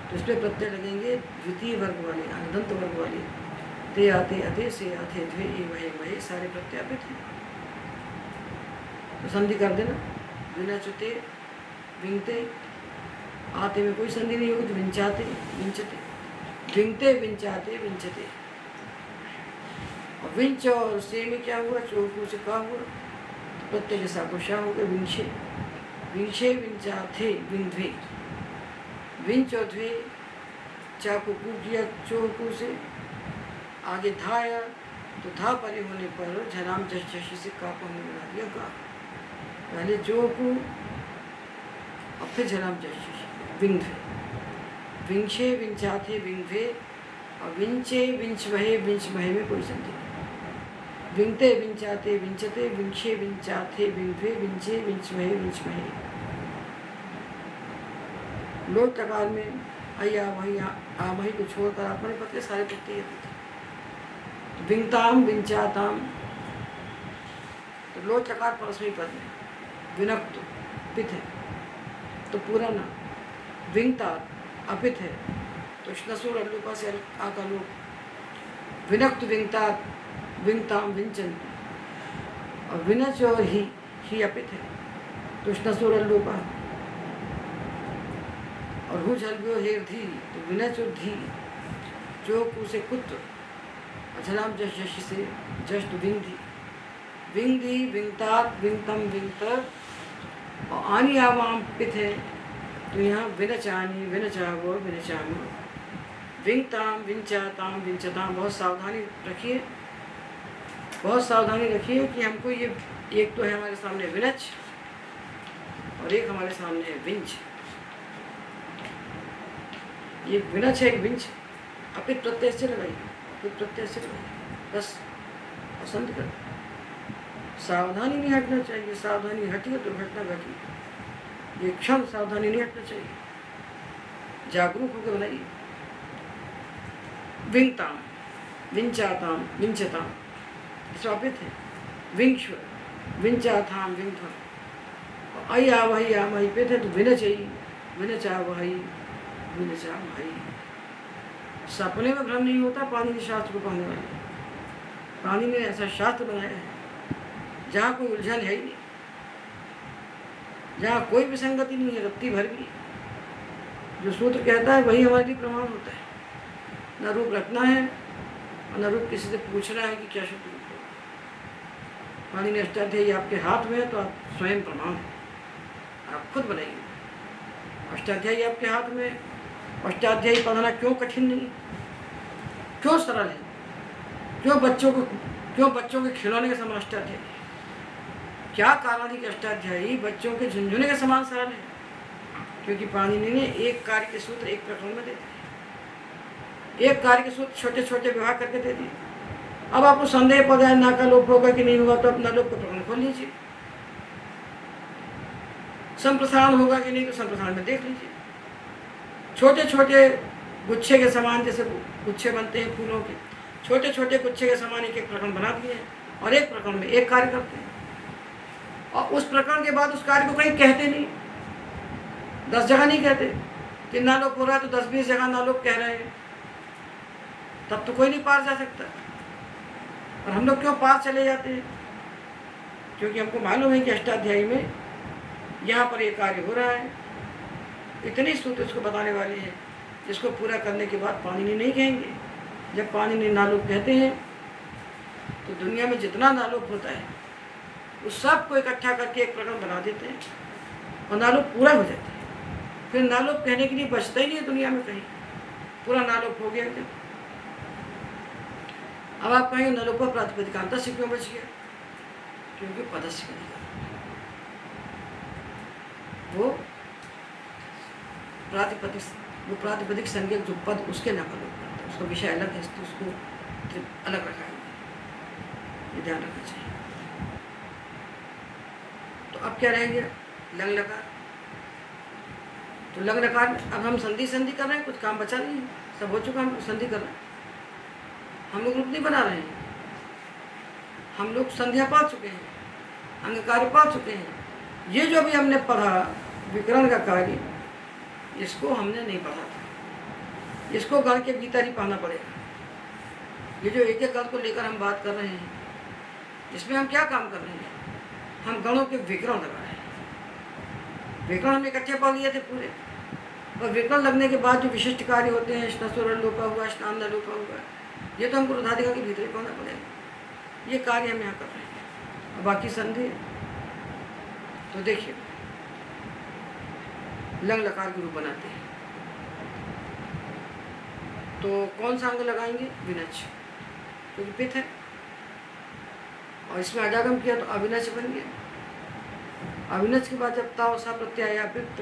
B: तो इस पर प्रत्यय लगेंगे द्वितीय वर्ग वाले, अनदंत वर्ग वाले। ते आते अते, से आते द्वे, ए वहे वहे, सारे प्रत्यय अपित हैं। तो संधि कर देना, विनचते विंगते, आते में कोई संधि नहीं होगी तो विंचाते विंचते, विंगते विंचाते विंचते। और विंच और से में क्या हुआ? चोकू से का हुआ तो प्रत्यय के साथ शा हो गया, विंशे विंशे विंचाथे विंध्वे। विंच और ध्वे चाकू कू किया चोकू से, आगे धा आया तो धा परे होने पर झराम झशी से का को हमने बना दिया गा। पहले चोकू और फिर झराम झशी विंध्वे। विंशे विंचाथे विंध्वे, और विंचे विंच वहे विंच वहे में कोई संधि नहीं। विंगते विंचाते विंचते, विंशे विंचाथे विंध्वे, विंचे विंच वहे विंच वहे। लोट टकार में अया वही आ वही को छोड़कर अपने पद के सारे प्रत्यय थे। विंगताम विंचाताम, तो लोट टकार परस्मैी पद में विनक्त पित है तो पूरा ना, विंगता अपित है तो श्नसूर अल्लूपा से आका लोप। विनक्त विंगता विंगताम विंचन, और विनच और ही अपित है तो श्नसूर अल्लूपा। और हु झलव्यो हेर धी, तो विनच और धी। जो कु से कुत्र, अझलाम जश जशी से जश तो विंधी। विंधी विंगतात विंगतम विंगतर, और आनी आवाम पित है तो यहाँ विनचानी विनचावो विनचामो। विंगताम विंचाताम विंचताम। बहुत सावधानी रखिए, बहुत सावधानी रखिए कि हमको ये, एक तो है हमारे सामने विनच और एक हमारे सामने है विंच। ये विनच है, एक विंच। अपित प्रत्यय से लगाइए, अपित प्रत्यय से लगाइए, बस पसंद कर। सावधानी नहीं हटना चाहिए, सावधानी हटी तो दुर्घटना घटी। ये क्षण सावधानी नहीं हटना चाहिए, जागरूक होकर बनाइए। विंगताम विंचाताम विंचताम स्वापित है। विंक्ष्व विंचाथाम विंध्वम। आई आ वही आ वही पित है तो विनचई विनचा वही विनचा वही। सपने में भ्रम नहीं होता। पानी के शास्त्र को पढ़ने वाले, पानी ने ऐसा शास्त्र बनाया है जहाँ कोई उलझन है ही नहीं, जहाँ कोई विसंगति नहीं है, रत्ती भर भी। जो सूत्र कहता है वही हमारे लिए प्रमाण होता है। न रूप रखना है और न रूप किसी से पूछना है कि क्या शब्द रूप हो। पानी ने अष्टाध्यायी आपके हाथ में है तो आप स्वयं प्रमाण है, आप खुद बनाइए। अष्टाध्यायी आपके हाथ में अष्टाध्यायी पढ़ना क्यों कठिन नहीं, क्यों सरल है, क्यों बच्चों के खिलौने के समान अष्टाध्यायी, क्या कारण है कि अष्टाध्यायी बच्चों के झुंझुने के समान सरल है? क्योंकि पाणिनि ने एक कार्य के सूत्र एक प्रकरण में दे दिए, एक कार्य के सूत्र छोटे छोटे विभाग करके दे दिए। अब आपको संदेह पड़ जाए ना का लोप होगा कि नहीं होगा, तो अपना लोप का प्रकरण खोल लीजिए, संप्रसारण होगा कि नहीं तो संप्रसारण में देख लीजिए। छोटे छोटे गुच्छे के समान, जैसे गुच्छे बनते हैं फूलों के, छोटे छोटे गुच्छे के समान एक एक प्रकरण बना दिए हैं और एक प्रकरण में एक कार्य करते हैं, और उस प्रकरण के बाद उस कार्य को कहीं कहते नहीं, 10 जगह नहीं कहते कि नालोप हो रहा है तो 10-20 जगह नालोप कह रहे हैं, तब तो कोई नहीं पार जा सकता। और हम लोग क्यों पार चले जाते हैं? क्योंकि हमको मालूम है कि अष्टाध्यायी में यहाँ पर ये कार्य हो रहा है, इतनी सूत्र उसको बताने वाली है जिसको पूरा करने के बाद पाणिनि नहीं कहेंगे। जब पाणिनि नालोप कहते हैं तो दुनिया में जितना नालोप होता है उस सब को इकट्ठा करके एक प्रकरण बना देते हैं और नालोप पूरा हो जाता है। फिर नालोप कहने के लिए बचता ही नहीं है दुनिया में कहीं, पूरा नालोप हो गया। जब अब आप कहेंगे नालोप प्रातिपदिकांत से क्यों बच गया? क्योंकि पदस्य बनेगा, वो प्रातिपदिक संज्ञक जो पद उसके नाम पर लोप करता है, उसका विषय अलग है, तो उसको अलग रखा है, ये ध्यान रखना चाहिए। तो अब क्या रह गया? लंग लकार। तो लंग लकार अब हम संधि कर रहे हैं, कुछ काम बचा नहीं है, सब हो चुका, हम संधि कर रहे हैं, हम लोग रूप नहीं बना रहे हैं, हम लोग संध्या पा चुके हैं, अंग कार्य पा चुके हैं। ये जो अभी हमने पढ़ा विकरण का कार्य, इसको हमने नहीं पढ़ा था, इसको गण के भीतर ही पाना पड़ेगा। ये जो एक एक गण को लेकर हम बात कर रहे हैं, इसमें हम क्या काम कर रहे हैं? हम गणों के विकरण लगा रहे हैं। विकरण हम इकट्ठे पढ़ लिए थे पूरे, और विकरण लगने के बाद जो विशिष्ट कार्य होते हैं, स्नसुर लोपा हुआ, स्नान लोपा हुआ, ये तो हमको रुधादिका के भीतर ही पढ़ना पड़ेगा। ये कार्य हम यहाँ कर रहे हैं। और बाकी संधि तो देखिए, लंग लकार के रूप बनाते हैं, तो कौन सा अंग लगाएंगे? विनच, क्योंकि पित्त है, और इसमें अजागम किया तो अविनच बन गया। अविनच के बाद जब ताव सा प्रत्याया पित्त,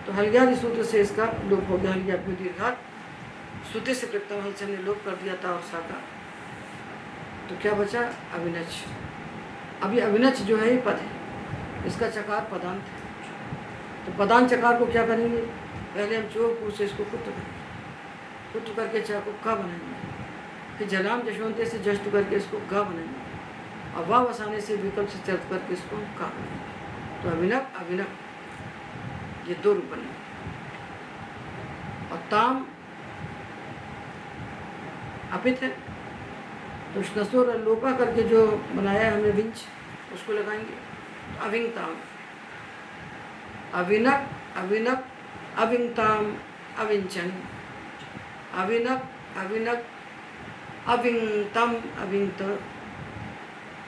B: तो हल्ग्यादि सूत्र से इसका लोप हो गया। हल्ग्याभ्यो दीर्घात सूत्र से प्रत्यम हल से हमने लोप कर दिया ताव सा का, तो क्या बचा? अविनच। अभी अविनच जो है ये पद है, इसका चकार पदांत है। तो पदांत चकार को क्या करेंगे? पहले हम चोर को से इसको कुत्त करेंगे, कुत्त करके चा को का बनाएंगे, फिर जलाम जशवंते से जष्ट करके इसको गा बनाएंगे, और वाव वसाने से विकल्प से चर्च करके इसको हम का बनाएंगे। तो अभिनव अभिनव ये दो रूप बनेंगे। और ताम अपित है, तो स्नसुर और लोपा करके जो बनाया हमने विंच, उसको लगाएंगे। तो अविंगताम, अविनक अविनक अविंगताम अविंचन, अविनक अविनक अविंगतम अविंगत,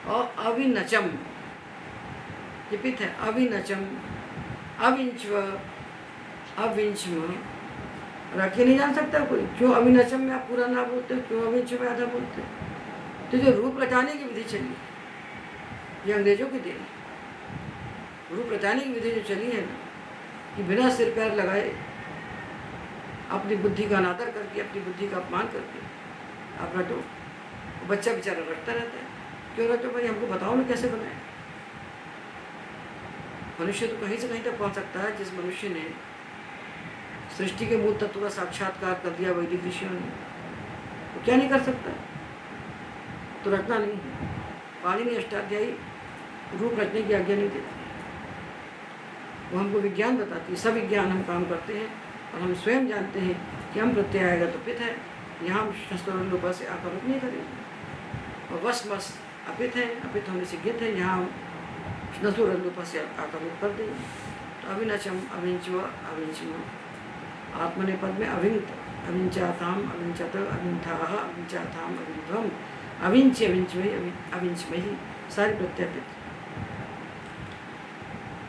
B: और अविनचम ये पित है। अविनचम अविंचव अविंचम, रखे नहीं जान सकता कोई, क्यों अविनचम में आप पूरा ना बोलते हो, क्यों अविंच में आधा बोलते हो? तो जो रूप रचाने की विधि चली ये अंग्रेजों की देन। रूप रचाने की विधि जो चली है ना, कि बिना सिर पैर लगाए, अपनी बुद्धि का अनादर करके, अपनी बुद्धि का अपमान करके आप रटो। बच्चा बेचारा रटता रहता है, क्यों रटो भाई? हमको बताओ ना कैसे बनाए। मनुष्य तो कहीं से कहीं तक पहुंच सकता है। जिस मनुष्य ने सृष्टि के मूल तत्व का साक्षात्कार कर दिया वैदिक ऋषियों ने, तो क्या नहीं कर सकता? तो रटना नहीं है। पाणिनि अष्टाध्यायी रूप रचने की आज्ञा नहीं देती, वो हमको विज्ञान बताती है। सब विज्ञान हम काम करते हैं और हम स्वयं जानते हैं कि हम प्रत्यय आएगा तो पित है, यहाँ हम शस्त्र लोपा से आरोप नहीं करेंगे। और वश मस अपित है, अपित होने से गित है, यहाँ हम नसुर लोपा से आरोप कर देंगे। तो अविनचम अविंचव अविंचम, आत्मने पद में अविंत, अविंचाताम अविंचत अविंथा अविंचाताम अविंध्वम अविंच अविंचमयी अविंचमयी, सारे प्रत्यापित।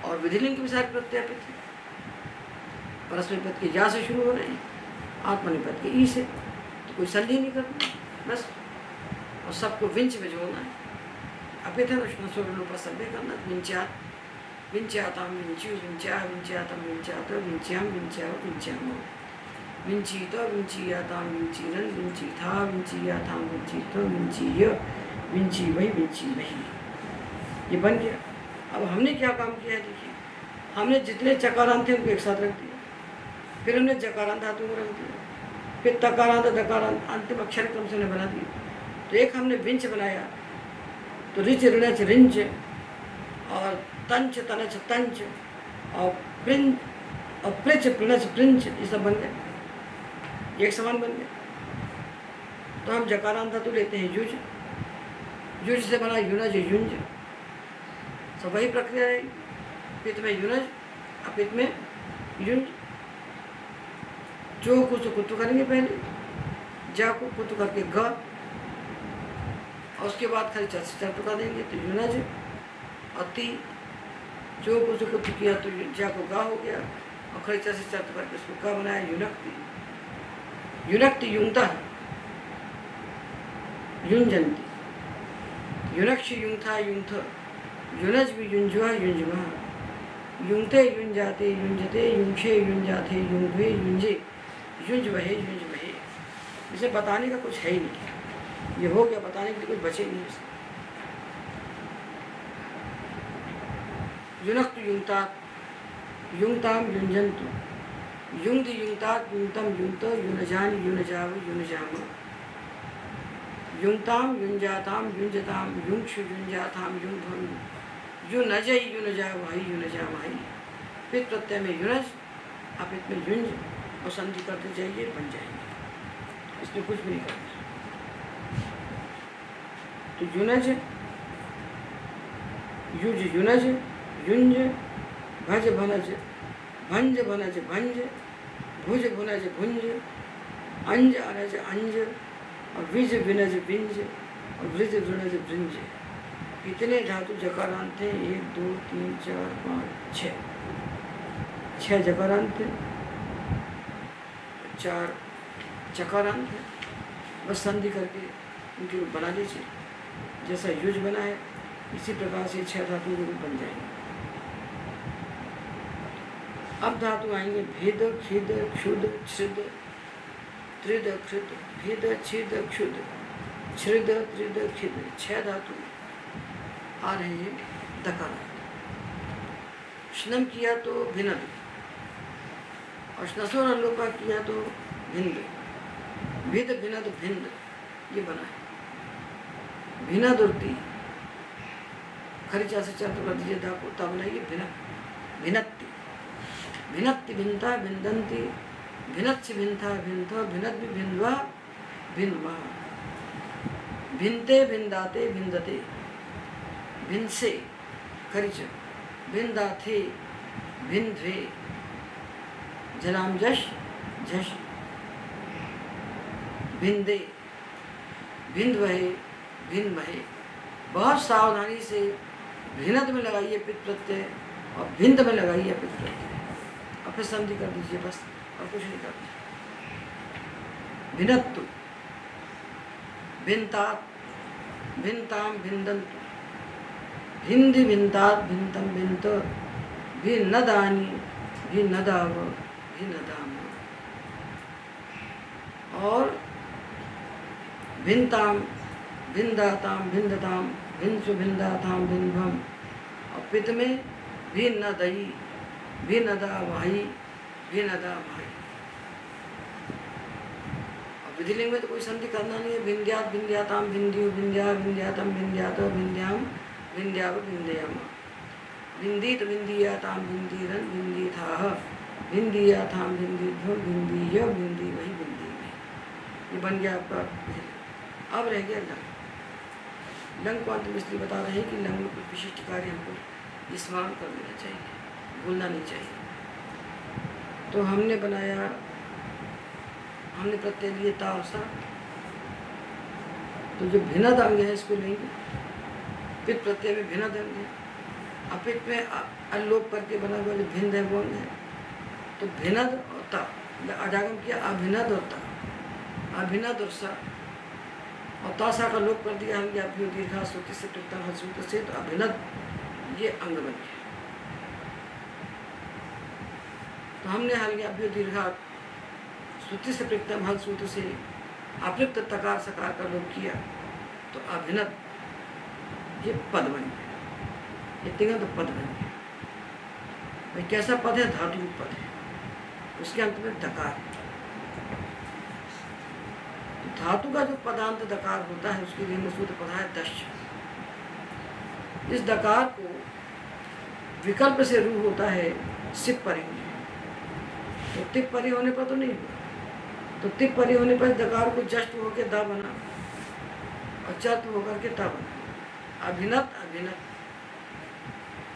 B: और विधिलिंग भी सारे प्रत्यापित है। परस्मै पद के या से शुरू हो रहे हैं, आत्मनिपद के ई से, तो कोई संधि नहीं करना बस, और सबको विंच में जोड़ना है। अपिथ नश्नसोरूप सभ्य करना, विंच्यात विंच्याताम विंच्यु विंच्या विंच्यातम विंच्यात विंच्याम विंच्याव विंच्यामो, विंचीत विंचीयाताम विंचीरन विंचीथा विंचीयाताम विंचीत विंचीय विंची वही विंची वही। ये बन गया। अब हमने क्या काम किया है देखिए, हमने जितने चकारांत थे उनको एक साथ रख दिया, फिर हमने जकारांत धातु को रख दिया, फिर तकारांत दकारांत अंतिम अक्षर क्रम से हमने बना दिया। तो एक हमने विंच बनाया, तो रिच ऋणच रिंच, और तंच तनच तंच, और प्रिंच और प्रिच प्रणच प्रिंच, ये सब बन गए, एक समान बन गए। तो हम जकारांत धातु लेते हैं युज, युज से बना युनज युंज, सब वही प्रक्रिया है। पित में युनज, अपित में युंज। जो को तो कुत्तु करेंगे पहले, जा को कुत्तु करके ग, और उसके बाद खाली चर टुका देंगे तो युनज। और ती जो को तो कुत्तु किया तो जा को गा हो गया, और खाली चर से चर करके उसको गा बनाया युनक्ति। युनक्ति युंगता युंजंती, युनक्ष युंगथा युंथ, युनज भी युंजुआ युंजुआ, युंगते युंजाते युंजते युंक्षे युंजाते युंगवे युंजे, युंज वहे युंज वहे। इसे बताने का कुछ है ही नहीं, ये हो गया, बताने के लिए कुछ बचे नहीं इसमें। युनक्त युंगतात युंगताम युंजंतु, युंग युंगतात युंगतम युंगत, युनजान युनजाव युनजाम, युंगताम युंजाताम युंजताम युंक्षु युंजाताम युंगभम, युनजय युनजा भाई युनजा भाई। फिर प्रत्यय में युनज, अपित में युंज, और संधि करते जाइए, बन जाएंगे, इसमें कुछ भी नहीं करना। तो युनज युज युनज युंज, भज भनज भंज भनज भंज, भुज भुनज भुंज, अंज अनज अंज, और विज विनज विंज, और वृज वृणज वृंज। कितने धातु जकारांत थे? 1 2 3 4 5 6, 6 जकारांत थे, 4 चकारांत थे। बस संधि करके उनके रूप बना लीजिए, जैसा युज बना है इसी प्रकार से 6 धातु के रूप बन जाएंगे। अब धातु आएंगे भेद खिद क्षुद छृद त्रिद क्षुद, भेद छिद क्षुद छृद त्रिद खिद, 6 धातु आ रहे हैं दकार। श्नम किया तो भिनद, और श्नसोर लोपा किया तो भिंद, भिद भिनद भिंद, ये बना है। भिनद और ती खरीचा से चर्च कर दीजिए, दाको ता बनाइए भिनक, भिनत्ति भिनत्ति भिन्ता भिन्दन्ति, भिनत्सि भिन्था भिन्थ, भिनद भी भिन्वा भिन्वा, भिन्ते भिन्दाते भिन्दते, भिन्से खरीच, भिन्दाथे भिन्ध्वे, जनाम जश झश, भिन्दे भिन्ध्वहे भिन्महे। बहुत सावधानी से भिनद में लगाइए पित प्रत्यय, और भिंद में लगाइए पित प्रत्यय, और फिर संधि कर दीजिए बस, और कुछ नहीं करना। भिनत्तु भिन्तात भिन्ताम भिन्दन्तु, भिन्धि भिन्तात भिन्तम भिन्त, भिन्नदानि भिन्नदाव भिन्नदाम, और भिन्ताम भिन्दाताम भिन्दताम भिन्सु भिन्दाताम भिन्भम, और पित में भिन्नदयी भिन्नदा भाई भिन्नदा भाई। और विधिलिंग में तो कोई संधि करना नहीं है। भिन्द्यात भिन्द्याताम भिन्द्यु भिन्द्या भिन्द्यातम भिन्द्यात भिन्द्याम भिन्द्याव भिन्द्याम, भिन्दीत भिन्दीयाताम भिन्दीरन भिन्दीथाह भिन्दीयाताम भिन्दीभ्यो भिन्दीय भिन्दी वही भिन्दी में। ये बन गया आपका विधिलिंग। अब रह गया लंग। लंग को अंत में इसलिए बता रहे हैं कि लंग में कुछ विशिष्ट कार्य हमको स्मरण कर लेना चाहिए, भूलना नहीं चाहिए। तो हमने बनाया, हमने प्रत्यय लिए ता और सा, तो जो भिनद अंग है इसको लेंगे, पित प्रत्यय में भिनद अंग है, अपित में अलोप करके बना हुआ जो भिन्द है वो अंग है। तो भिनद और ता अजागम किया अभिनद और ता, अभिनद और सा, और तासा का लोप कर दिया हम अभ्यो दीर्घा श्रुति से प्रत्यम हल सूत्र से, तो अभिनद ये अंग बन गया। तो हमने हल अभ्यो दीर्घा श्रुति से प्रत्यम हल सूत्र से अपृक्त तकार सकार का लोप किया, तो अभिनद ये पद बन गया, ये तिगंत पद बन गया। भाई कैसा पद है? धातु पद है, उसके अंत में दकार। धातु का जो पदांत दकार होता है उसके लिए में सूत्र पद है दश। इस दकार को विकल्प से रू होता है सिप परी होने, तो तिप परी होने पर तो नहीं हुआ, तो तिप परी होने पर दकार को जस्ट होकर दा बना और चर्त होकर के ता बना। अभिनत अभिनत,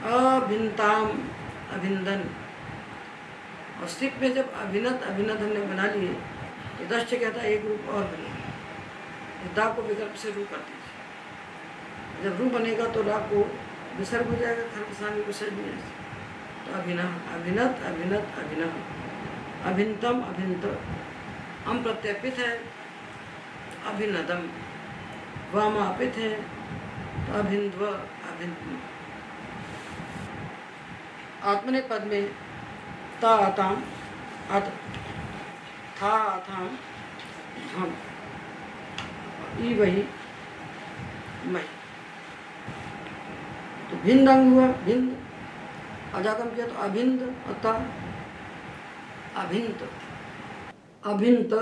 B: अभिनताम अभिनदन, और सिप में जब अभिनत अभिनद हमने बना लिए तो दश कहता है एक रूप और बने, दा को विकल्प से रू कर दीजिए। जब रू बनेगा तो रा को विसर्ग हो जाएगा, खरपसानी विसर्ग नहीं है। तो अभिनव अभिनत अभिनत अभिनव, अभिनतम अभिनत, अम प्रत्यपित है अभिनदम, वामापित है तो अभिनद्व अभिनव। आत्मने पद में ता आताम अत, था आथाम हम, ई वही मई, तो भिन्न अंग हुआ, भिन्न। अजागम किया तो अभिन्द अता अभिन्त, अभिन्त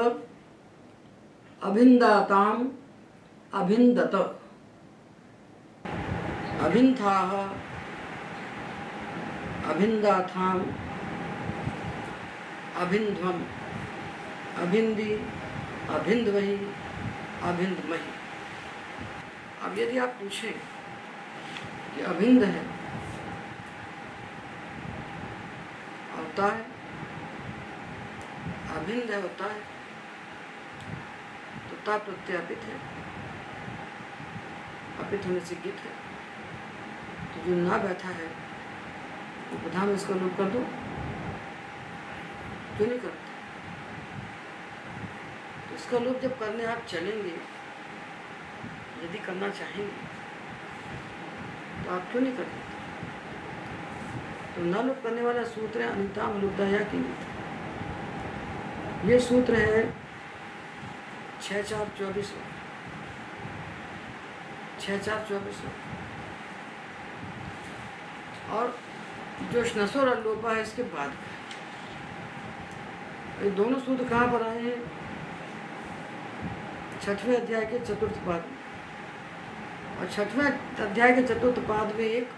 B: अभिन्दाताम अभिन्दत, अभिन्थाः अभिन्दाथाम अभिन्ध्वम, अभिन्दी अभिन्द्वही अभिन्दमही। अब यदि आप पूछें कि अभिन्द है होता है, अभिन्द है होता है, तो ता प्रत्यापित है, अपित होने से गित है, तो जो ना बैठा है वो प्रधान में इसका लोप कर दो, क्यों नहीं करते? तो इसका लोप जब करने आप चलेंगे, यदि करना चाहेंगे तो आप क्यों नहीं करते? तो न लोप करने वाला सूत्र है अनिताम लुब्धाया की। ये सूत्र है 6-4-24, 6-4-24, और जो श्नसो और लोपा है इसके बाद का। ये दोनों सूत्र कहाँ पर आए हैं? 6वें अध्याय के चतुर्थ पाद में, और 6वें अध्याय के चतुर्थ पाद में एक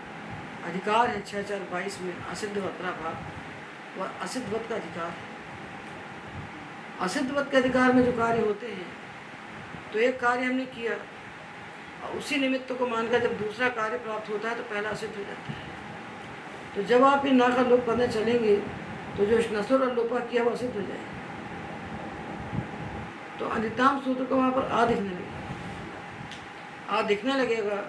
B: अधिकार है 6-4-22 में, असिद्धवत्रा भाग, वह असिद्धवत का अधिकार है। असिद्धवत के अधिकार में जो कार्य होते हैं, तो एक कार्य हमने किया और उसी निमित्त को मानकर जब दूसरा कार्य प्राप्त होता है तो पहला असिद्ध हो जाता है। तो जब आप इन ना का लोप करने चलेंगे तो जो नसुर और लोपा किया वो सिद्ध हो जाएगा। तो अनिताम सूत्र को वहाँ पर आ दिखने लगेगा, आ दिखने लगेगा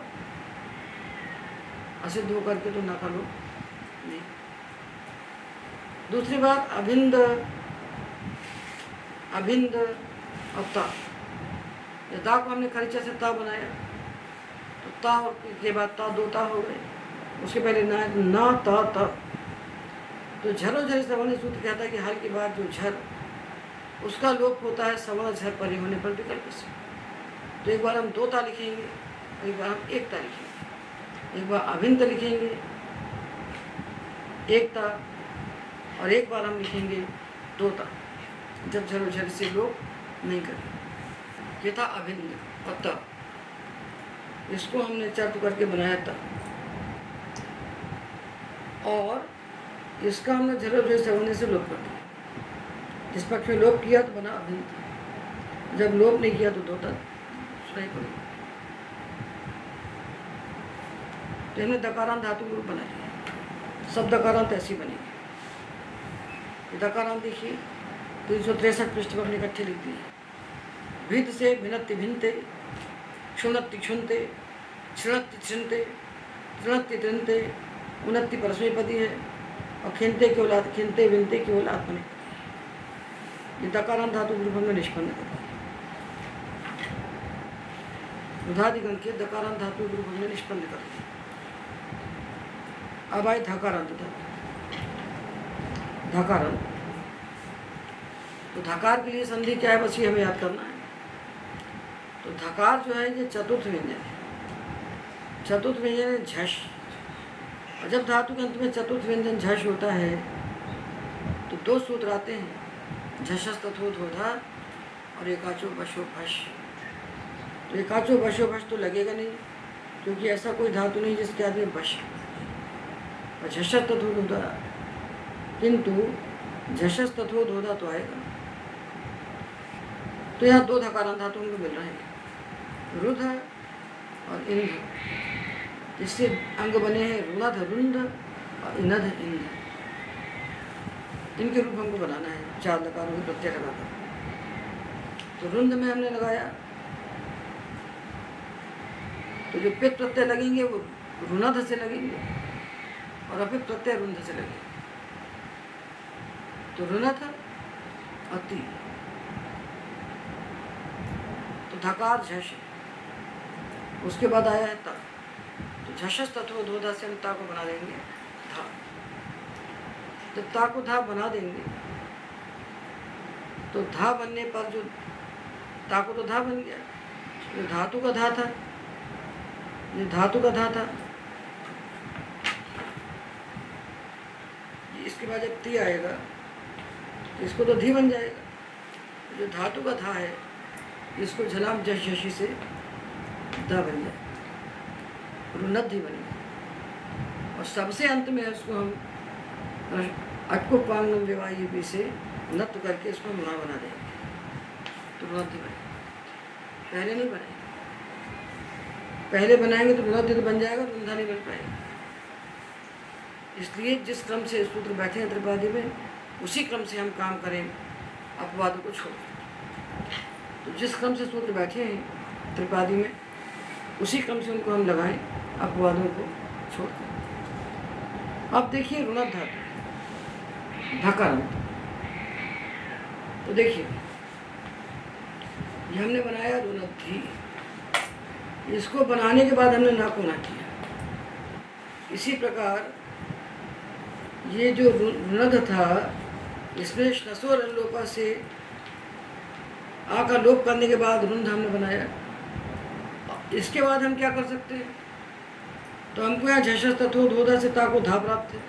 B: असिद्ध होकर के, तो ना का लोप नहीं। दूसरी बात अभिंद, अभिंद और ता, ता को हमने खरीचा से ता बनाया, तो ता के बाद ता दो ता हो गए, उसके पहले ना ता ता। तो झरो झर सवर्ण सूत्र कहता है कि हल के बाद जो झर, उसका लोप होता है सवर्ण झर परे होने पर विकल्प से। तो एक बार हम दो ता लिखेंगे, एक बार हम एक ता लिखेंगे, एक बार अभिंत लिखेंगे एक ता, और एक बार हम लिखेंगे दो ता, जब झरो झर से लोप नहीं करें। ये था अभिन्न और ता, इसको हमने चर्त करके बनाया था, और इसका हमने झरो झर से होने से लोप कर दिया। जिस पक्ष में लोप किया तो बना अभिन्न, जब लोप नहीं किया तो दो ता सुनाई पड़ेगा। तो हमने दकारांत धातु के रूप बना लिया, सब दकारांत ऐसी बनेगी। दकारांत देखिए 363 पृष्ठ पर हमने इकट्ठे लिख दिए। भिद से भिन्नति भिन्नते, क्षुणत्ति क्षुणते, क्षृणत्ति क्षृणते, तृणत्ति तृणते, उन्नति परस्मैपदी है, और खिनते केवल खिनते विनते केवल आत्मनेपदी। ये दकारांत धातु रूप में निष्पन्न करती है। रुधादिगण के दकारांत धातु रूप में निष्पन्न करती है। अब आए धकारांत धातु। धकारांत, तो धकार के लिए संधि क्या है, बस ये हमें याद करना है। तो धकार जो है ये चतुर्थ व्यंजन है। चतुर्थ व्यंजन है झष। और जब धातु के अंत में चतुर्थ व्यंजन झष होता है तो दो सूत्र आते हैं, झषस तथोधोधा और एकाचो बशो भष। तो एकाचो बशो भष तो लगेगा नहीं, क्योंकि ऐसा कोई धातु नहीं जिसके आदमी बश। और झषस तथोधोधा, किंतु झषस तथोधोधा तो आएगा। तो यहाँ दो धकारांत धातु हमको मिल रहे हैं, रुध और इंध, जिससे अंग बने हैं रुणध रुंध और इनध इंध। इनके रूप हमको बनाना है, चार लकारों के प्रत्यय लगाकर। तो रुंध में हमने लगाया, तो जो पित प्रत्यय लगेंगे वो रुणध से लगेंगे और अपित प्रत्यय रुंध से लगेंगे। तो रुणध अति, तो धकार झष। उसके बाद आया है ता, तो झषस तथोधोधा से हम ता को बना देंगे धा। जब ता को धा बना देंगे तो धा बनने पर जो ता को तो धा बन गया, ये धातु का धा था, ये धातु का धा था। इसके बाद जब ती आएगा तो इसको तो धी बन जाएगा। जो धातु का धा है इसको झलाम जश झशी से दा बन जाए, रुनद्धि बनेगा। और सबसे अंत में उसको हम अटको पांगनम विवाही भी से नत्व करके इसको मुना बना देंगे, तो रुनद्धि बनेगा। पहले नहीं बनेगा, पहले बनाएंगे तो रुनद्धि तो बन जाएगा, रुंधा नहीं बन पाएगा। इसलिए जिस क्रम से सूत्र बैठे हैं त्रिपादी में, उसी क्रम से हम काम करें, अपवादों को छोड़। तो जिस क्रम से सूत्र बैठे हैं त्रिपादी में, उसी क्रम से उनको हम लगाएं, अपवादों को छोड़कर। अब देखिए रुणध धातु, धकारांत। तो देखिए ये हमने बनाया रुनद्धि, इसको बनाने के बाद हमने ना को ना किया। इसी प्रकार ये जो रुनध था, इसमें श्नसो लोपा से आ का लोप करने के बाद रुंध हमने बनाया। इसके बाद हम क्या कर सकते हैं, तो हमको यहाँ झषस तथोधोधा से ता को धा प्राप्त है,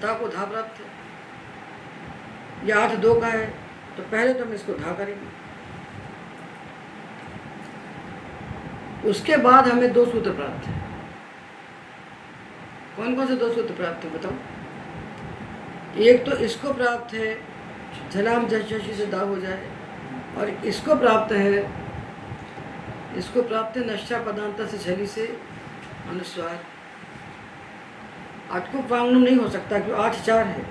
B: ता को धा प्राप्त है। यह 8-2 का है, तो पहले तो हम इसको धा करेंगे। उसके बाद हमें 2 सूत्र प्राप्त है। कौन कौन से 2 सूत्र प्राप्त है बताओ? एक तो इसको प्राप्त है, झलाम झशी से दा हो जाए, और इसको प्राप्त है, नश्चा पदांत से झली से अनुस्वार। अटको पांगनम नहीं हो सकता क्योंकि 8-4 है,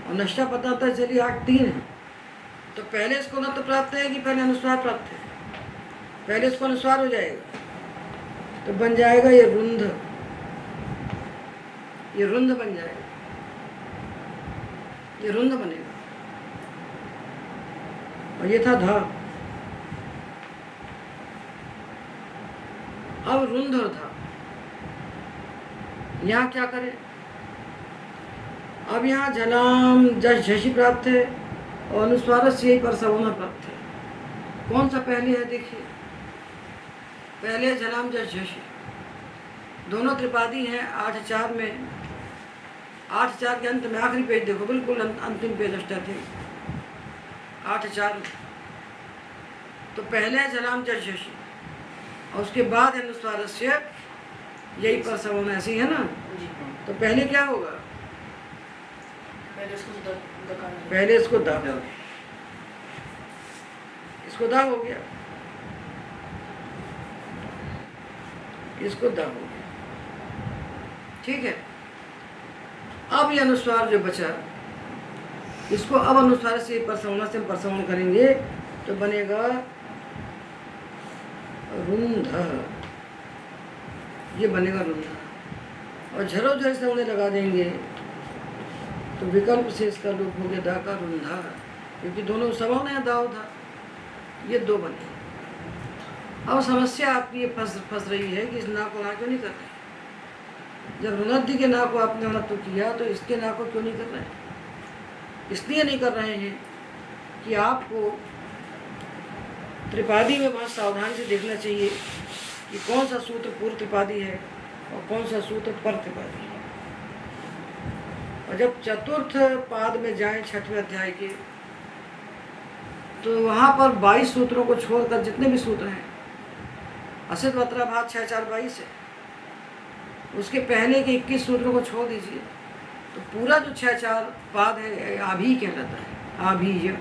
B: और नश्चा पदांत से झली 8-3 है। तो पहले इसको न तो प्राप्त है कि पहले अनुस्वार प्राप्त है? पहले इसको अनुस्वार हो जाएगा, तो बन जाएगा ये रुंध, ये रुंध बन जाएगा, ये रुंध बनेगा। और ये था धा। अब रुंध और धा, यहाँ क्या करें? अब यहाँ झलाम जश झशी प्राप्त है और अनुस्वार से यही पर सवना प्राप्त है। कौन सा पहले है देखिए? पहले झलाम जश झशी, दोनों त्रिपादी हैं 8-4 में। 8-4 के अंत में आखिरी पेज देखो, बिल्कुल अंतिम पेज अष्टाध्यायी 8-4। तो पहले है झलाम जश झशी और उसके बाद है अनुस्वार से यही पर सवना, ऐसी है ना? तो पहले क्या होगा? पहले इसको दा, इसको दा हो गया, इसको दा हो गया, ठीक है। अब ये अनुस्वार जो बचा, इसको अब अनुस्वार से परसवना से परसवना करेंगे तो बनेगा रुंध, ये बनेगा रुंध। और झरो झर से उन्हें लगा देंगे तो विकल्प से इसका लोप हो गया दा का रुंधा, क्योंकि दोनों समान है, दाव था, ये दो बने। अब समस्या आपकी ये फंस रही है कि इस ना को ना क्यों नहीं कर रहे। जब रुनद्धि के ना को आपने अणत्व किया तो इसके ना को क्यों नहीं कर रहे हैं? इसलिए नहीं कर रहे हैं कि आपको त्रिपादी में बहुत सावधानी से देखना चाहिए कि कौन सा सूत्र पूर्व त्रिपादी है और कौन सा सूत्र पर त्रिपादी है। और जब चतुर्थ पाद में जाएं छठवें अध्याय के, तो वहाँ पर 22 सूत्रों को छोड़कर जितने भी सूत्र हैं, असित वत्रा भाग 6 4 22 है, उसके पहले के 21 सूत्रों को छोड़ दीजिए तो पूरा जो 6 4 पाद है आभी कहलाता है, आभीय,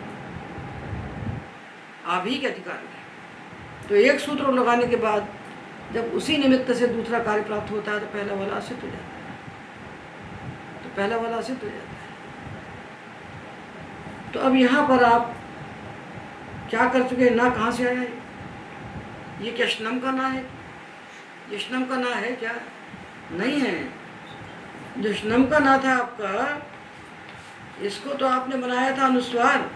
B: आभी के अधिकार में। तो एक सूत्र लगाने के बाद जब उसी निमित्त से दूसरा कार्य प्राप्त होता है तो पहला वाला असित हो जाता है, तो पहला वाला असित हो जाता है। तो अब यहाँ पर आप क्या कर चुके हैं? ना कहाँ से आया है? ये क्या श्नम का ना है? ये श्नम का ना है क्या? नहीं है। जो श्नम का ना था आपका, इसको तो आपने बनाया था अनुस्वार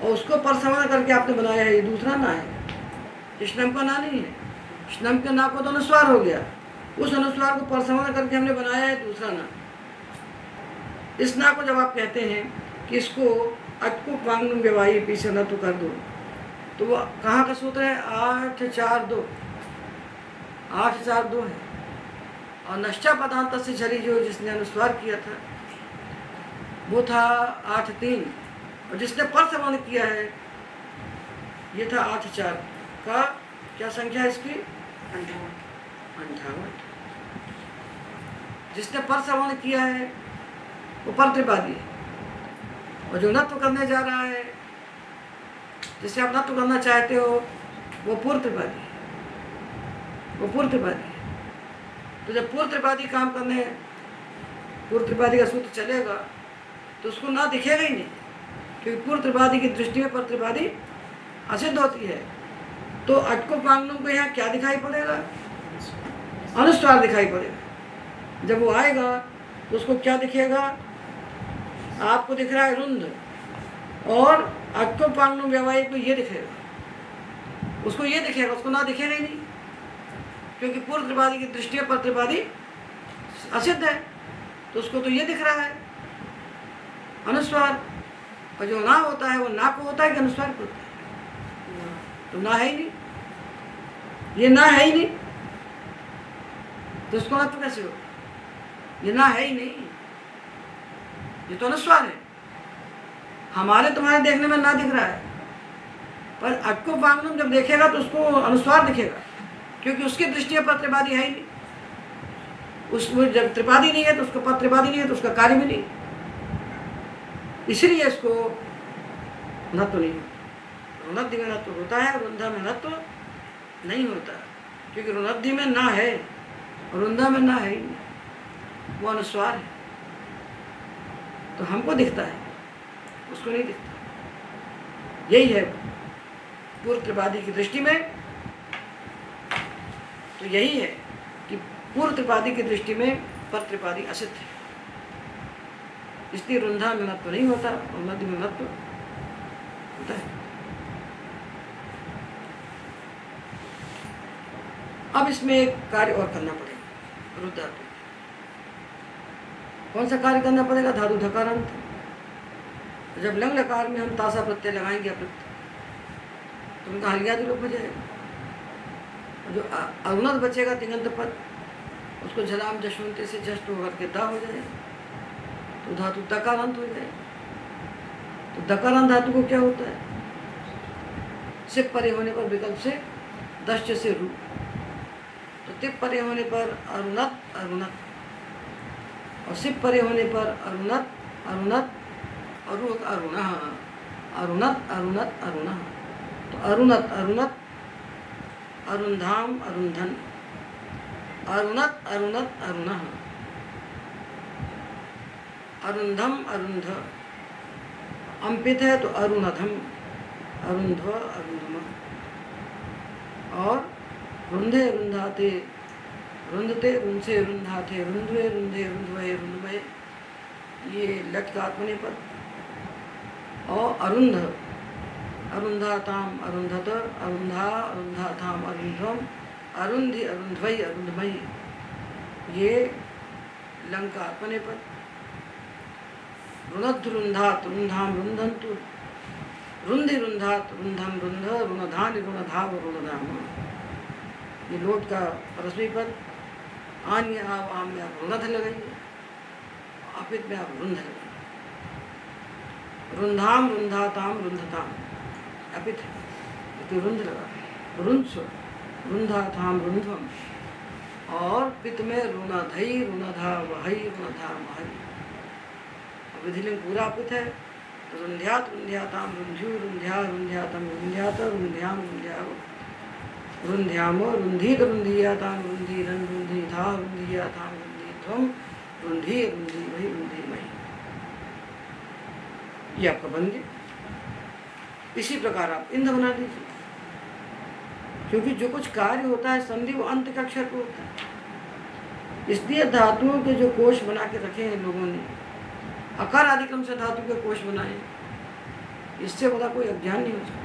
B: और उसको परसमन करके आपने बनाया है, ये दूसरा ना है, ये श्नम का ना नहीं है। श्नम के ना को तो अनुस्वार हो गया, उस अनुस्वार को परसमन करके हमने बनाया है दूसरा ना। इस ना को जब आप कहते हैं कि इसको अटकुप वांगनुम व्यवाही पीछे न तो कर दो, तो वो कहाँ का सूत्र है? 8 4 2, 8 4 2 है। और नश्चा पदांत से झरी जो जिसने अनुस्वार किया था वो था 8 3, और जिसने पर समान किया है ये था 8 4 का। क्या संख्या है इसकी? 58। जिसने पर समान किया है वो पर त्रिपादी है, और जो नत्व करने जा रहा है, जिसे आप नत्व करना चाहते हो, वो पूर्व त्रिपादी है, वो पूर्व त्रिपादी है। तो जब पूर्व त्रिपादी काम करने, पूर्व त्रिपादी का सूत्र चलेगा तो उसको ना दिखेगा ही नहीं, क्योंकि पूर्व त्रिपादी की दृष्टि में पर त्रिपादी असिद्ध होती है। तो अटकुप वांगनुम को यहाँ क्या दिखाई पड़ेगा? अनुस्वार दिखाई पड़ेगा। जब वो आएगा तो उसको क्या दिखेगा? आपको दिख रहा है रुंध, और अटकुप वांगनुम व्यवहारिक को ये दिखेगा, उसको ये दिखेगा, उसको ना दिखेगा ही नहीं, क्योंकि पूर्व त्रिपादी की दृष्टि में पर त्रिपादी असिद्ध है। तो उसको तो ये दिख रहा है अनुस्वार, और जो ना होता है वो ना को होता है कि अनुस्वार को होता है? तो ना है ही नहीं, ये ना है ही नहीं, तो उसको ना तो कैसे हो? ये ना है ही नहीं, ये तो अनुस्वार है। हमारे तुम्हारे देखने में ना दिख रहा है, पर अटकुप वांगनुम जब देखेगा तो उसको अनुस्वार दिखेगा, क्योंकि उसकी दृष्टि में पत्रिपादी है ही नहीं। उसमें जब त्रिपादी नहीं है तो उसका पत्रिपादी नहीं है तो उसका कार्य भी नहीं, इसलिए इसको नत्व नहीं होता। रुनद्धि में नत्व होता है, रुंधा में नत्व नहीं होता, क्योंकि रुनद्धि में ना है और रुंधा में ना है ही नहीं, वो अनुस्वार है। तो हमको दिखता है, उसको नहीं दिखता। यही है पूर्व त्रिपादी की दृष्टि में। तो यही है कि पूर्व त्रिपादी की दृष्टि में पर त्रिपादी असिद्ध है, इसलिए रुंधा में नत्व नहीं होता और मध्य में नत्व होता है। अब इसमें एक कार्य और करना पड़ेगा रुद्धातु। कौन सा कार्य करना पड़ेगा? धातु धकारांत। जब लंग लकार में हम तासा प्रत्यय लगाएंगे अप्रत्यय, तो उनका हलियादि लोप हो जाएगा। जो अरुणत बचेगा तिङंत पद, उसको झलाम जशवंती से जस्ट होकर के दा हो जाएगा, तो धातु दकारांत हो जाएगा। तो दकारांत धातु को क्या होता है? सिप परे होने पर विकल्प से दश्च से रू, तो तिप परे होने पर अरुणत अरुणत, और सिप परे होने पर अरुणत अरुणत, अरु अरुणः, अरुणत अरुणत अरुणः। तो अरुणत अरुणत, अरुंधाम अरुंधन, अरुणत अरुणत अरुणः, अरुंधम अरुंध। अंपित है तो अरुणधम, अरुंध अरुंधम। और रुंधे रुंधाते, रुंधते रुंधे रुंधाते, रुंधवे रुंधे रुंधवे रुंधवे, ये लट का आत्मनेपद। और अरुंध, अरुंधाताम अरुंधत, अरुंधा अरुंधाताम अरुंधम, अरुंधि अरुंधवई अरुंधमयी, ये लंग का आत्मनेपद। रुणध रुंधात रुंधाम रुंधंतु, रुंधि रुंधात रुंधम रुंध, रुणधान रुणधाव रुणधाम, ये लोट का परस्मी पद। आन्य आव आम में आप रुणध लगाइए, अपित में आप रुंध लगाइए। रुंधाम रुंधाताम रुंधताम, अपित है तो रुंध लगा, रुंध रुंधाताम रुंधम, और पित में रुणधई रुणधा वहई रुणधा महई। विधिलिंग पूरा अपित है। रुंध्यात रुंध्याताम रुंध्यु रुंध्या रुंध्यातम रुंध्यात रुंध्याम रुंध्याव रुंध्याम, रुंधीत रुंधियाताम रुंधीरन रुंधीधा रुंधियाताम रुंधीध्वम, रुंधी रुंधी वही रुंधीमयी। ये आपका बन गया। इसी प्रकार आप इंद्र बना दीजिए, क्योंकि जो कुछ कार्य होता है संधि वो अंत का अक्षर को होता है। इसलिए धातुओं के जो कोश बना के रखे हैं लोगों ने, अकार आदि क्रम से धातु के कोश बनाए, इससे बड़ा कोई अज्ञान नहीं हो सकता।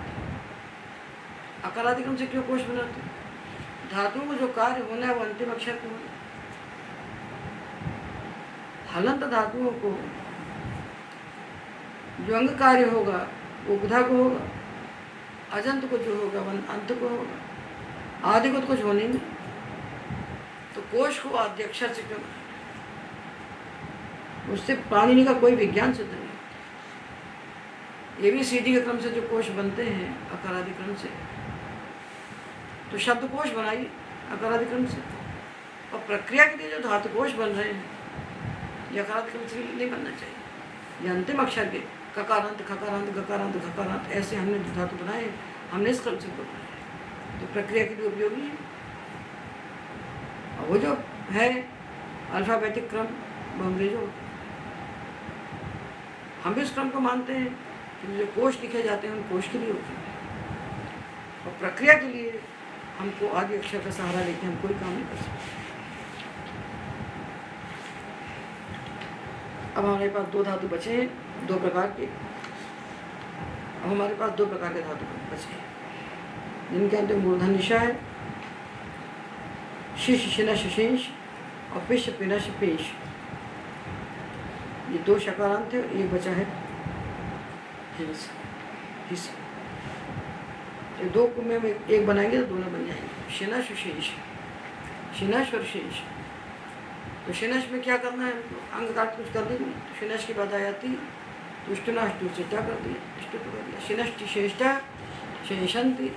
B: अकार आदि क्रम से क्यों कोश बनाते? धातुओं को जो कार्य होना है वो अंतिम अक्षर को होना है। हलंत धातुओं को जो अंग कार्य होगा वो उपधा को होगा, अजंत को जो होगा वन अंत को होगा, आदि को तो कुछ होने नहीं। तो कोश को आद्य अक्षर से क्यों? उससे पाणिनि का कोई विज्ञान सिद्ध नहीं। ABCD के क्रम से जो कोश बनते हैं अकारादि क्रम से, तो शब्दकोश बनाइए अकारादि क्रम से। और प्रक्रिया के लिए जो धातुकोश बन रहे हैं ये अकारादि क्रम से नहीं बनना चाहिए। ये अंतिम अक्षर के ककारांत खकारांत गकारांत घकारांत ऐसे हमने जो धातु बनाए हमने इस क्रम से बनाए, तो प्रक्रिया के लिए उपयोगी है। और वो जो है अल्फाबेटिक क्रम वो अंग्रेजों, हम भी उस क्रम को मानते हैं कि जो कोश लिखे जाते हैं उन कोश के लिए होते हैं। और प्रक्रिया के लिए हमको आदि अक्षर का सहारा लेके हम कोई काम नहीं कर सकते। अब हमारे पास दो धातु बचे हैं, दो प्रकार के। अब हमारे पास दो प्रकार के धातु बचे हैं जिनके अंदर मूर्धन्यशा है, शिश शिनश शेष और पिश पिनश पेश। ये दो शकारांत है, एक बचा है हिंस हिस। ये दो को में एक बनाएंगे तो दोनों बन जाएंगे, शिनश शेष, शिनश और शेष। तो शिनश में क्या करना है? अंग काट कुछ कर देंगे। तो शिनश की बात आ जाती तो इष्टनाष्टु से क्या कर दिया? इष्ट कर दिया। शिनष्टि शेष्टा शेषंती,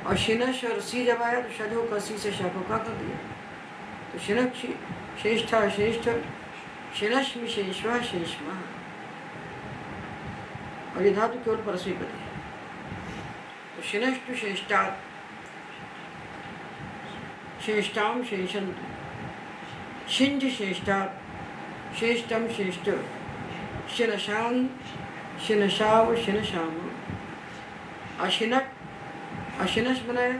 B: और शिनश और सी जब आया तो शजो का सी से शाखों का कर दिया। तो शिनक्ष श्रेष्ठा श्रेष्ठ, शिनश्मि शेषवा शेषमा। और ये धातु केवल परस्वी पद है। तो शिनष्टु शेष्टा शेष्टाम शेषंतु, शिंज श्रेष्ठा श्रेष्ठम श्रेष्ठ, शिनशान शिनशाव शिनशाम। अशिनक अशिनश बनाया,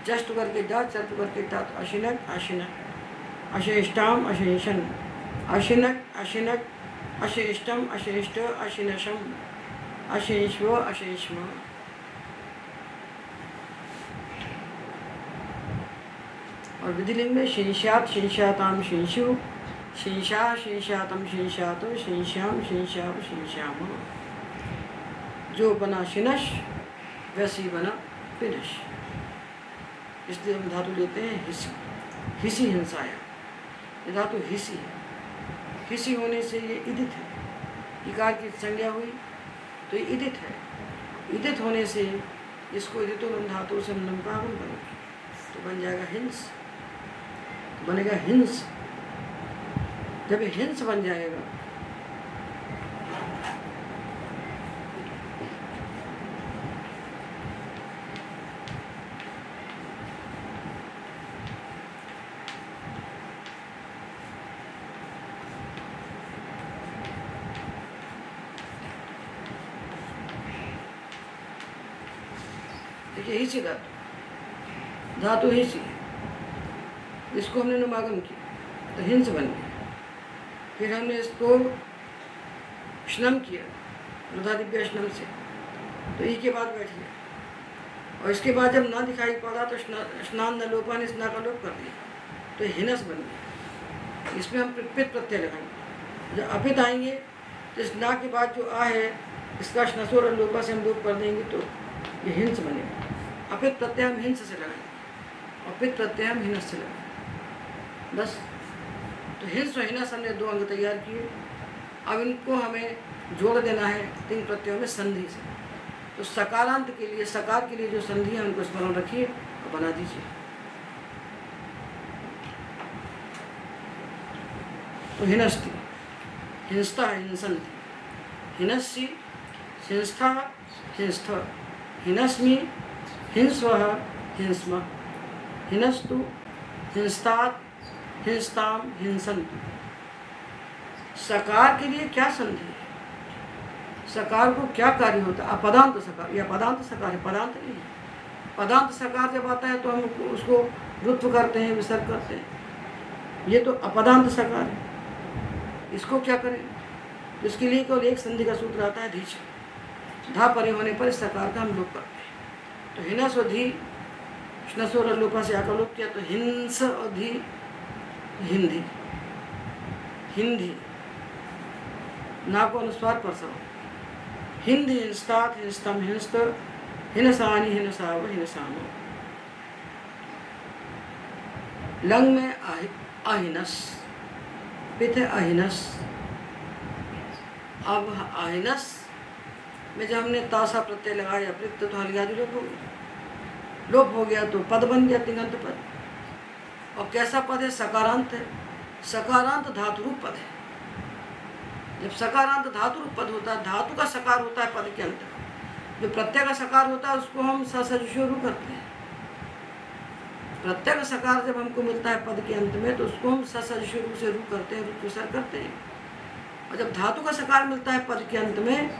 B: जस्ट करके दा चर्त करके ता, अशिनक अशिनक। अशेष्टाम अशेषन, अशिनक अशिनक, अशेष्टम अशेष्ट, अशिनशम, अशेष्व अशेष्म। और विधिलिंग में शेषात शेषाताम शेषु, शेषा शेषातम शेषात, शेषाम शेषाव शेषाम। जो बना शिनश वैसी बना पिनश। इसलिए हम धातु लेते हैं हिसी, हिसी हिंसाया। ये धातु हिसी है। हिसी होने से ये इदित है। इकार की संज्ञा हुई तो ये इदित है। इदित होने से इसको इदितों धातु से नमकावन बनेगी तो बन जाएगा हिंस, बनेगा हिंस। जब हिंस बन जाएगा देखिए हिसी धातु, धातु हिसी, इसको हमने नुमागम किया तो हिंस बन गया। फिर हमने इसको स्नान किया रुद्रादिव्य स्नान से, तो ई के बाद बैठ गया, और इसके बाद जब ना दिखाई पड़ा तो स्नान न लोपान स्ना का लोप कर दिया, तो हिनस बन गया। इसमें हम पित प्रत्यय लगाएंगे। जब अपित आएंगे तो स्ना के बाद जो आ है इसका स्नसोर और लोपा से हम लोप कर देंगे तो ये हिंस बनेगा। अपित प्रत्यय हम हिंस से लगाएंगे, अपित प्रत्यय हम हिनस से लगाएंगे। बस, तो हिंस और हिनस हमने 2 अंग तैयार किए। अब इनको हमें जोड़ देना है 3 प्रत्ययों में संधि से। तो सकारांत के लिए, सकार के लिए जो संधि है उनको स्मरण रखिए और बना दीजिए। तो हिनस्ति, हिंसता हिंसन्ति, हिनस्सि हिंस्था हिंस्थ, हिनस्मि हिंस्वः हिंस्म, हिनस्तु हिंस्तात हिंस्ताम हिंसन्तु। सकार के लिए क्या संधि है, सकार को क्या कार्य होता है? अपदांत सकार या पदांत सकार है, पदांत नहीं है। पदांत सकार जब आता है तो हम उसको रुत्व करते हैं, विसर्ग करते हैं। ये तो अपदांत सकार है, इसको क्या करें? इसके लिए केवल एक संधि का सूत्र आता है, धीच। धा परे होने पर इस सकार का हम लोप करते हैं। तो हिनस और धी, स्नसोर और लोपा से आकर लोप किया, तो हिंस और धी हिंदी, हिंदी ना को अनुस्वार पर सव, हिंदी हिंस्तात हिंस्तम हिंस्त, हिनसानी हिनसाव हिनसाम। लंग में अहिनस, पिथ अहिनस। अब अहिनस में जब हमने तासा प्रत्यय लगाया प्रत्यय तो हलियादि लोप हो गया, लोप हो गया तो पद बन गया, तिङन्त पद। और कैसा पद है? सकारांत है। सकारांत धातु रूप पद है। जब सकारांत धातु रूप पद होता है, धातु का सकार होता है पद के अंत में, जो प्रत्यय का सकार होता है उसको हम ससजुषोरु करते हैं। प्रत्यय का सकार जब हमको मिलता है पद के अंत में तो उसको हम ससजुषोरु से रू करते हैं, रुक विसर्ग करते हैं। और जब धातु का सकार मिलता है पद के अंत में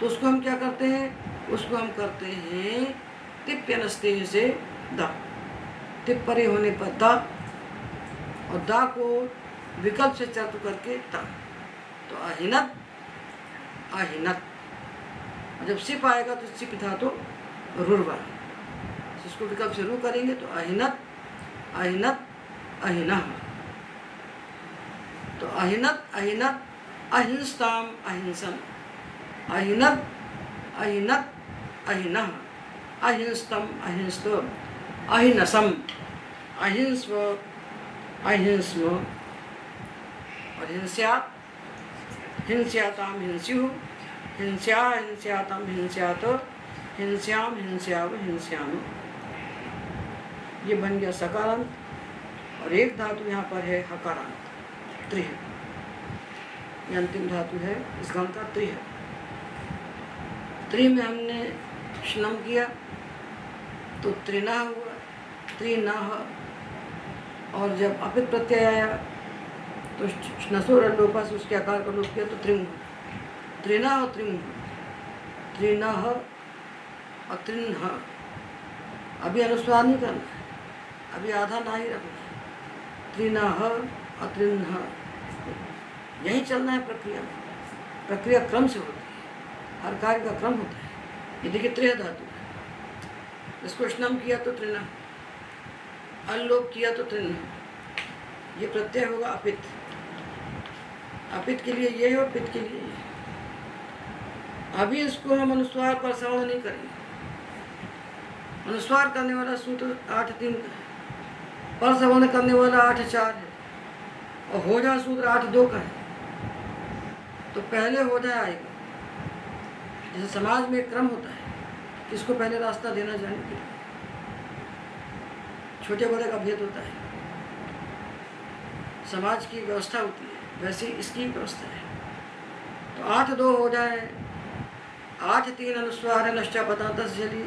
B: तो उसको हम क्या करते हैं? उसको हम करते हैं तिप्यनस्ते से दा, तिप परे होने पर दा, और दा को विकल्प से चतु करके ता। तो अहिनत अहिनत, जब सिप आएगा तो सिप धातु रुर्वा, इसको विकल्प से रू करेंगे तो अहिनत अहिनत अहिनः। तो अहिनत अहिनत अहिंस्ताम अहिंसन, अहिनत अहिनत अहिनः, अहिंस्तम अहिंस्त, अहिनसम अहिंस्व अहिंस्म, और हिंस्यात् हिंस्याताम हिंस्युः, हिंस्या हिंस्याताम हिंस्यात्, हिंस्याम हिंस्याव हिंस्याम। ये बन गया सकारांत। और एक धातु यहाँ पर है हकारांत, त्रिह। ये अंतिम धातु है इस गण का, त्रिह। त्रि में हमने श्नम किया तो त्रिना हुआ, त्रिनाह। और जब अपित प्रत्यय आया तो श्नसोर और लोपा से उसके आकार का लोप किया तो त्रिंग, त्रिना और त्रिंग, त्रिनाह और त्रिन्ह। अभी अनुस्वार नहीं करना है, अभी आधा ना ही रखना है। त्रिनाह और त्रिन्ह, यही चलना है प्रक्रिया में। प्रक्रिया क्रम से होती है, हर कार्य का क्रम होता है। ये देखिए त्रिह धातु है, इसको श्नम किया तो त्रिना, अल्लोप किया तो त्रिन्ह। ये प्रत्यय होगा अपित। अपित के लिए ये और पित के लिए ये। अभी इसको हम अनुस्वार पर श्रवण नहीं करेंगे। अनुस्वार करने वाला सूत्र 8-3 का है, पर श्रवण करने वाला 8-4 है, और होजा सूत्र 8-2 का है। तो पहले होजा आएगा। जैसे समाज में एक क्रम होता है, किसको पहले रास्ता देना जाने के लिए, छोटे बड़े का भेद होता है, समाज की व्यवस्था होती है, वैसे इसकी व्यवस्था है। तो 8-2 हो जाए, 8-3 अनुस्वार है नश्चा पदांत से चली,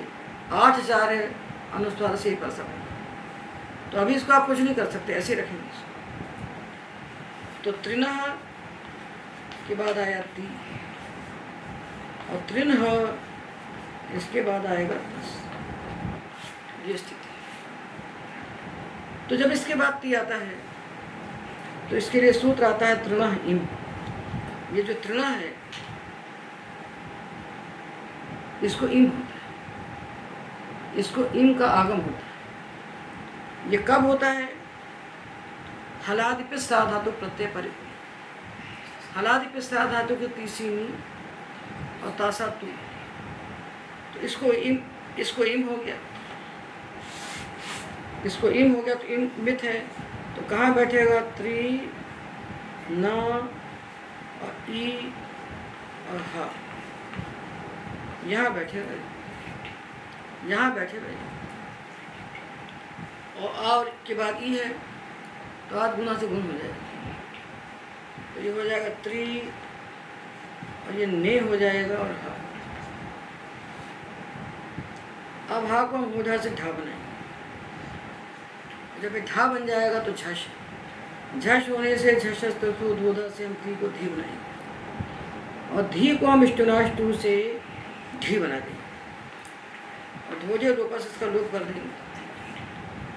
B: 8-4 है अनुस्वार से ही कर सकते। तो अभी इसको आप कुछ नहीं कर सकते, ऐसे रखेंगे इसको। तो त्रिनः के बाद आया ती, और त्रिन्ह इसके बाद आएगा दस। ये स्थिति। तो जब इसके बाद ती आता है तो इसके लिए सूत्र आता है तृणः इम। ये जो तृणः है इसको इम होता है, इसको इम का आगम होता है। ये कब होता है? हलादिप धातु प्रत्यय परे। हलादिप धातु की तीसरी नी और तासा तू, तो इसको इम हो गया, इसको इम हो गया तो इम मित है, तो कहाँ बैठेगा? त्रि, न और ई और हा, यहाँ बैठेगा, यहाँ बैठेगा। और के बाद ई है तो आध गुना से गुण हो जाएगा, तो ये हो जाएगा त्रि और ये ने हो जाएगा और हा। अब हा को हम ऊर्धा से ढा बनाएंगे। जब ये ढा बन जाएगा तो झश, झश होने से झशस्तोधा से हम धी को धी बनाएंगे और धी को हम इष्टुनाष्टु से ढी बना देंगे और ध्वजे रूपा से इसका लोप कर देंगे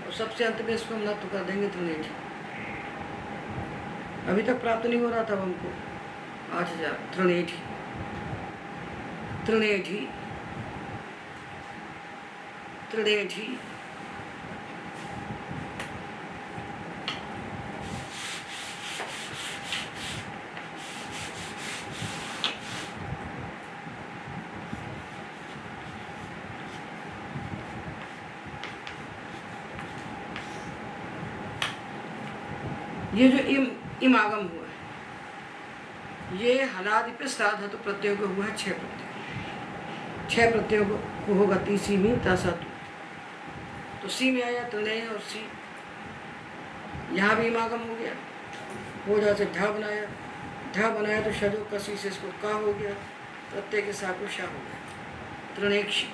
B: और सबसे अंत में इसको हम नत्व कर देंगे त्रिनेठी। अभी तक प्राप्त नहीं हो रहा था हमको। 8000 त्रिनेठी, त्रिनेठी, त्रिनेठी। ये जो इम आगम हुआ है, ये हलादिप धातु प्रत्यय को हुआ है 6 प्रत्यय। 6 प्रत्ययों को होगा तीसरी में तासा तो सी में आया त्रिनेय और सी, यहाँ भी इम आगम हो गया, हो जा से ढा बनाया, ढा बनाया तो शजो कसी से इसको का हो गया, प्रत्यय के साथ को शा हो गया, त्रिनेक्षी,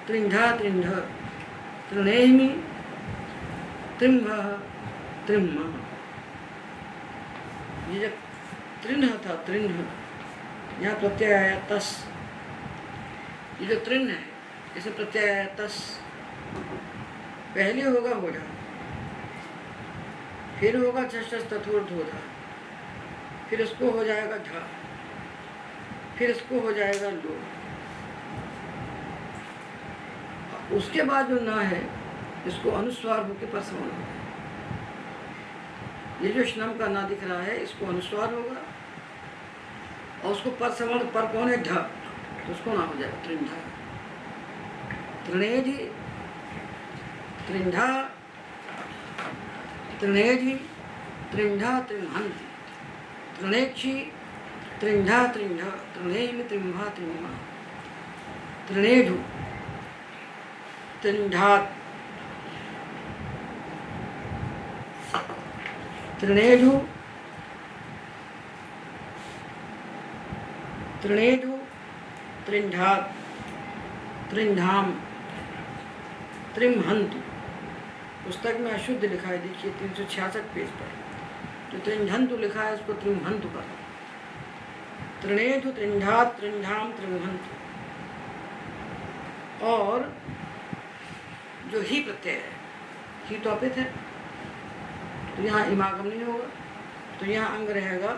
B: त्रिंधा त्रिंध, त्रिनेहमी, त्रिम्भ, त्रिम्म। ये जब त्रिन्ह था, त्रिन्ह, यहाँ प्रत्यय आया तस। ये जो त्रिन्ह है इसमें प्रत्यय आया तस, पहले होगा होजा, फिर होगा झष्टस तथोर्धोधा, फिर इसको हो जाएगा ढा, फिर इसको हो जाएगा लो, उसके बाद जो ना है इसको अनुस्वार होकर परसमण होगा। ये जो श्नम का ना दिख रहा है इसको अनुस्वार होगा और उसको परसमण पर कौन है? ढ, तो उसको ना हो जाएगा त्रिंधा, त्रिनेधि, त्रिंधा, त्रिनेधि, त्रिंधा, त्रिंहंति, त्रिनेक्षी, त्रिंधा त्रिंध, त्रिनेमि, त्रिंभा त्रिंमा, त्रिनेधु, त्रिंधात्, त्रिनेधु, त्रिनेधु, त्रिंधात्, त्रिंधाम, त्रिमहंतु। पुस्तक में अशुद्ध लिखा है, देखिए 366 पेज पर, जो त्रिंधंतु लिखा है उसको त्रिमहंतु कर। त्रिनेधु, त्रिंधात्, त्रिंधाम, त्रिमहंतु। और जो ही प्रत्यय है, ही तो अपित है, तो यहाँ इमागम नहीं होगा, तो यहाँ अंग रहेगा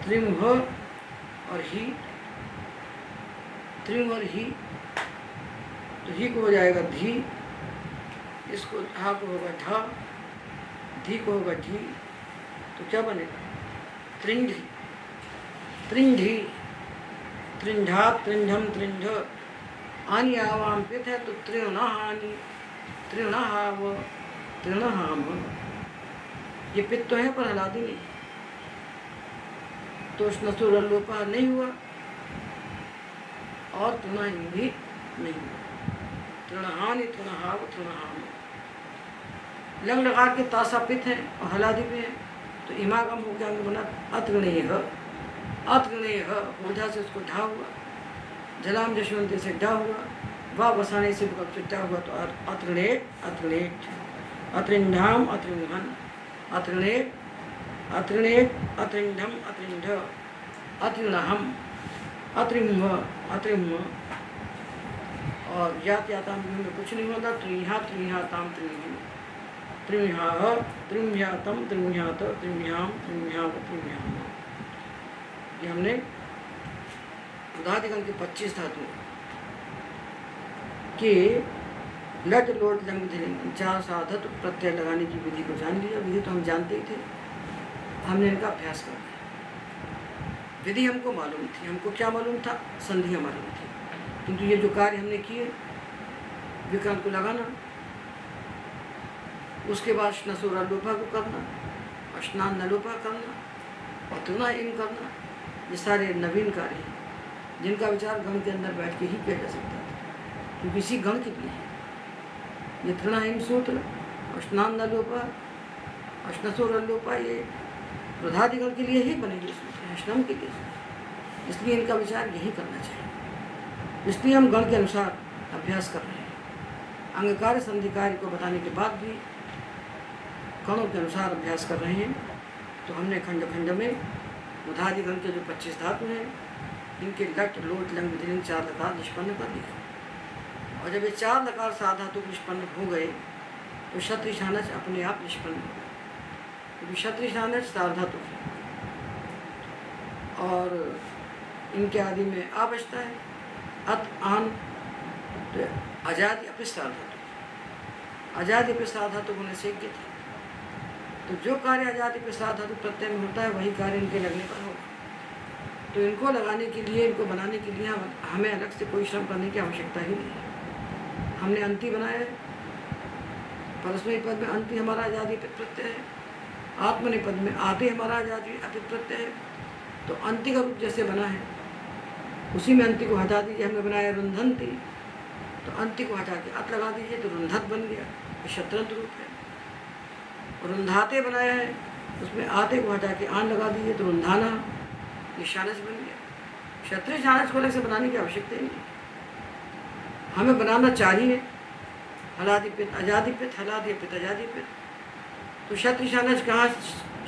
B: त्रिम्ह और ही, त्रिम और ही, तो ही को हो जाएगा धी, इसको हा को होगा ढा, धी को होगा ढी, तो क्या बनेगा? त्रिंधी, त्रिंधी, त्रिंधा, त्रिंधम, त्रिंध। आनी आवाम पित है तो त्रिणाहानि, त्रिणाहाव, त्रिणाहाम। ये पित्त तो है पर हलादी नहीं, तो नसुर लोपा नहीं हुआ और तृणाहीन भी नहीं हुआ। तृणहानि, तृणहाव, तृणहाम। लंग लगा के तासा पित है और हलादी पे है, तो इमागम हो गया, अंग बना अतृणेय, अतृणेय, ऊर्जा से उसको ढा हुआ, जलाम जशवंती से डा हुआ, वाह बसाने से चिट्टा हुआ, तो अतृणेट, अतृणेट, अतृंधाम, अतृंहन, अतृणेट, अतृणेट, अतृंधम, अतृंध, अतृणहम, अतृम्भ, अतृम्भ। और यात याताम में कुछ नहीं होता, त्रिहा, त्रिहाताम, त्रिही, त्रिहाह, त्रिम्यातम, त्रिम्यात, त्रिम्याम, त्रिम्याव, त्रिम्याम। ये हमने रुधादिगण के 25 धातु के लट लोट लंग धिलिंग 4 साधक प्रत्यय लगाने की विधि को जान लिया। विधि तो हम जानते ही थे, हमने इनका अभ्यास कर लिया। विधि हमको मालूम थी। हमको क्या मालूम था? संधियाँ मालूम थी। किंतु ये जो कार्य हमने किए, विकल्प को लगाना, उसके बाद स्नसोरा लोपा को करना, स्नान नलोपा करना और तृणा इन करना, ये सारे नवीन कार्य हैं जिनका विचार गण के अंदर बैठ के ही किया जा सकता था, क्योंकि इसी गण के लिए है। ये तृणा इन सूत्र, स्नान नलोपा, स्नसोरा लोपा, ये रुधादिगण के लिए ही बने हुए सूत्र हैं, श्रम के लिए। इसलिए इनका विचार यही करना चाहिए। इसलिए हम गण के अनुसार अभ्यास कर रहे हैं। अंग कार्य संधि कार्य को बताने के बाद भी कणों के अनुसार अभ्यास कर रहे हैं। तो हमने खंड खंड में रुधादिगण के जो 25 धातु हैं, इनके लट लोट लंग विधिलिंग 4 लकार निष्पन्न कर लिया। और जब ये 4 लकार साधातु निष्पन्न हो गए तो क्षत्रिशानच अपने आप निष्पन्न हो गए, क्योंकि क्षत्रिशानच साधातु है और इनके आदि में आ बचता है, अत आन तो आजादी अपिस्तार धातु, आजादी अपिस्तार धातु होने से यज्ञ था। तो जो कार्य आजादी अपिस्तार धातु प्रत्यय में होता है वही कार्य इनके लगने पर होगा। तो इनको लगाने के लिए, इनको बनाने के लिए हमें अलग से कोई श्रम करने की आवश्यकता ही नहीं है। हमने अंति बनाया है, परस्मयी पद में अंति हमारा आजादी प्रत्यय है, आत्मनेपद में आते हमारा आजादी अपित प्रत्यय है। तो अंति का रूप जैसे बना है उसी में अंति को हटा दीजिए। हमने बनाया रुंधंती, तो अंति को हटा के अत लगा दीजिए तो रुंधत बन गया, ये शत्रंत रूप है। रुंधाते बनाया है, उसमें आते को हटा के आन लगा दीजिए तो रुंधाना, ये शानच बन गया। क्षत्रिय शानच को अलग से बनाने की आवश्यकता ही नहीं, हमें बनाना चाहिए। हलादिपित अजादिपित, हलादिपित अजादिपित। तो क्षत्रिय शानच कहाँ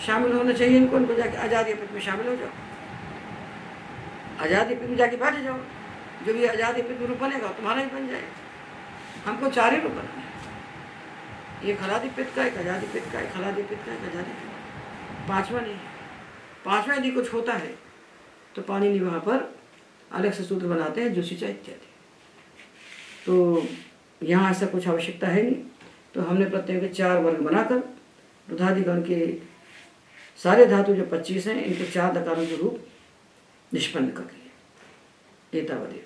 B: शामिल होना चाहिए इनको? इनको जाके अजादिपित में शामिल हो जाओ, अजादिपित में जाके बैठ जाओ। जो भी अजादिपित रूप बनेगा तुम्हारा ही बन जाएगा। हमको 4 ही रूप बनाना है, एक हलादिपित का, एक अजादिपित का, एक हलादिपित का, एक अजादिपित का, 5वां नहीं है। 5वां यदि कुछ होता है तो पाणिनि वहाँ पर अलग से सूत्र बनाते हैं, जुसिचा इत्यादि। तो यहाँ ऐसा कुछ आवश्यकता है नहीं। तो हमने प्रत्यय के 4 वर्ग बनाकर रुधादिगण के सारे धातु जो 25 हैं, इनके 4 लकारों के रूप निष्पन्न कर लिए। एतावदेव।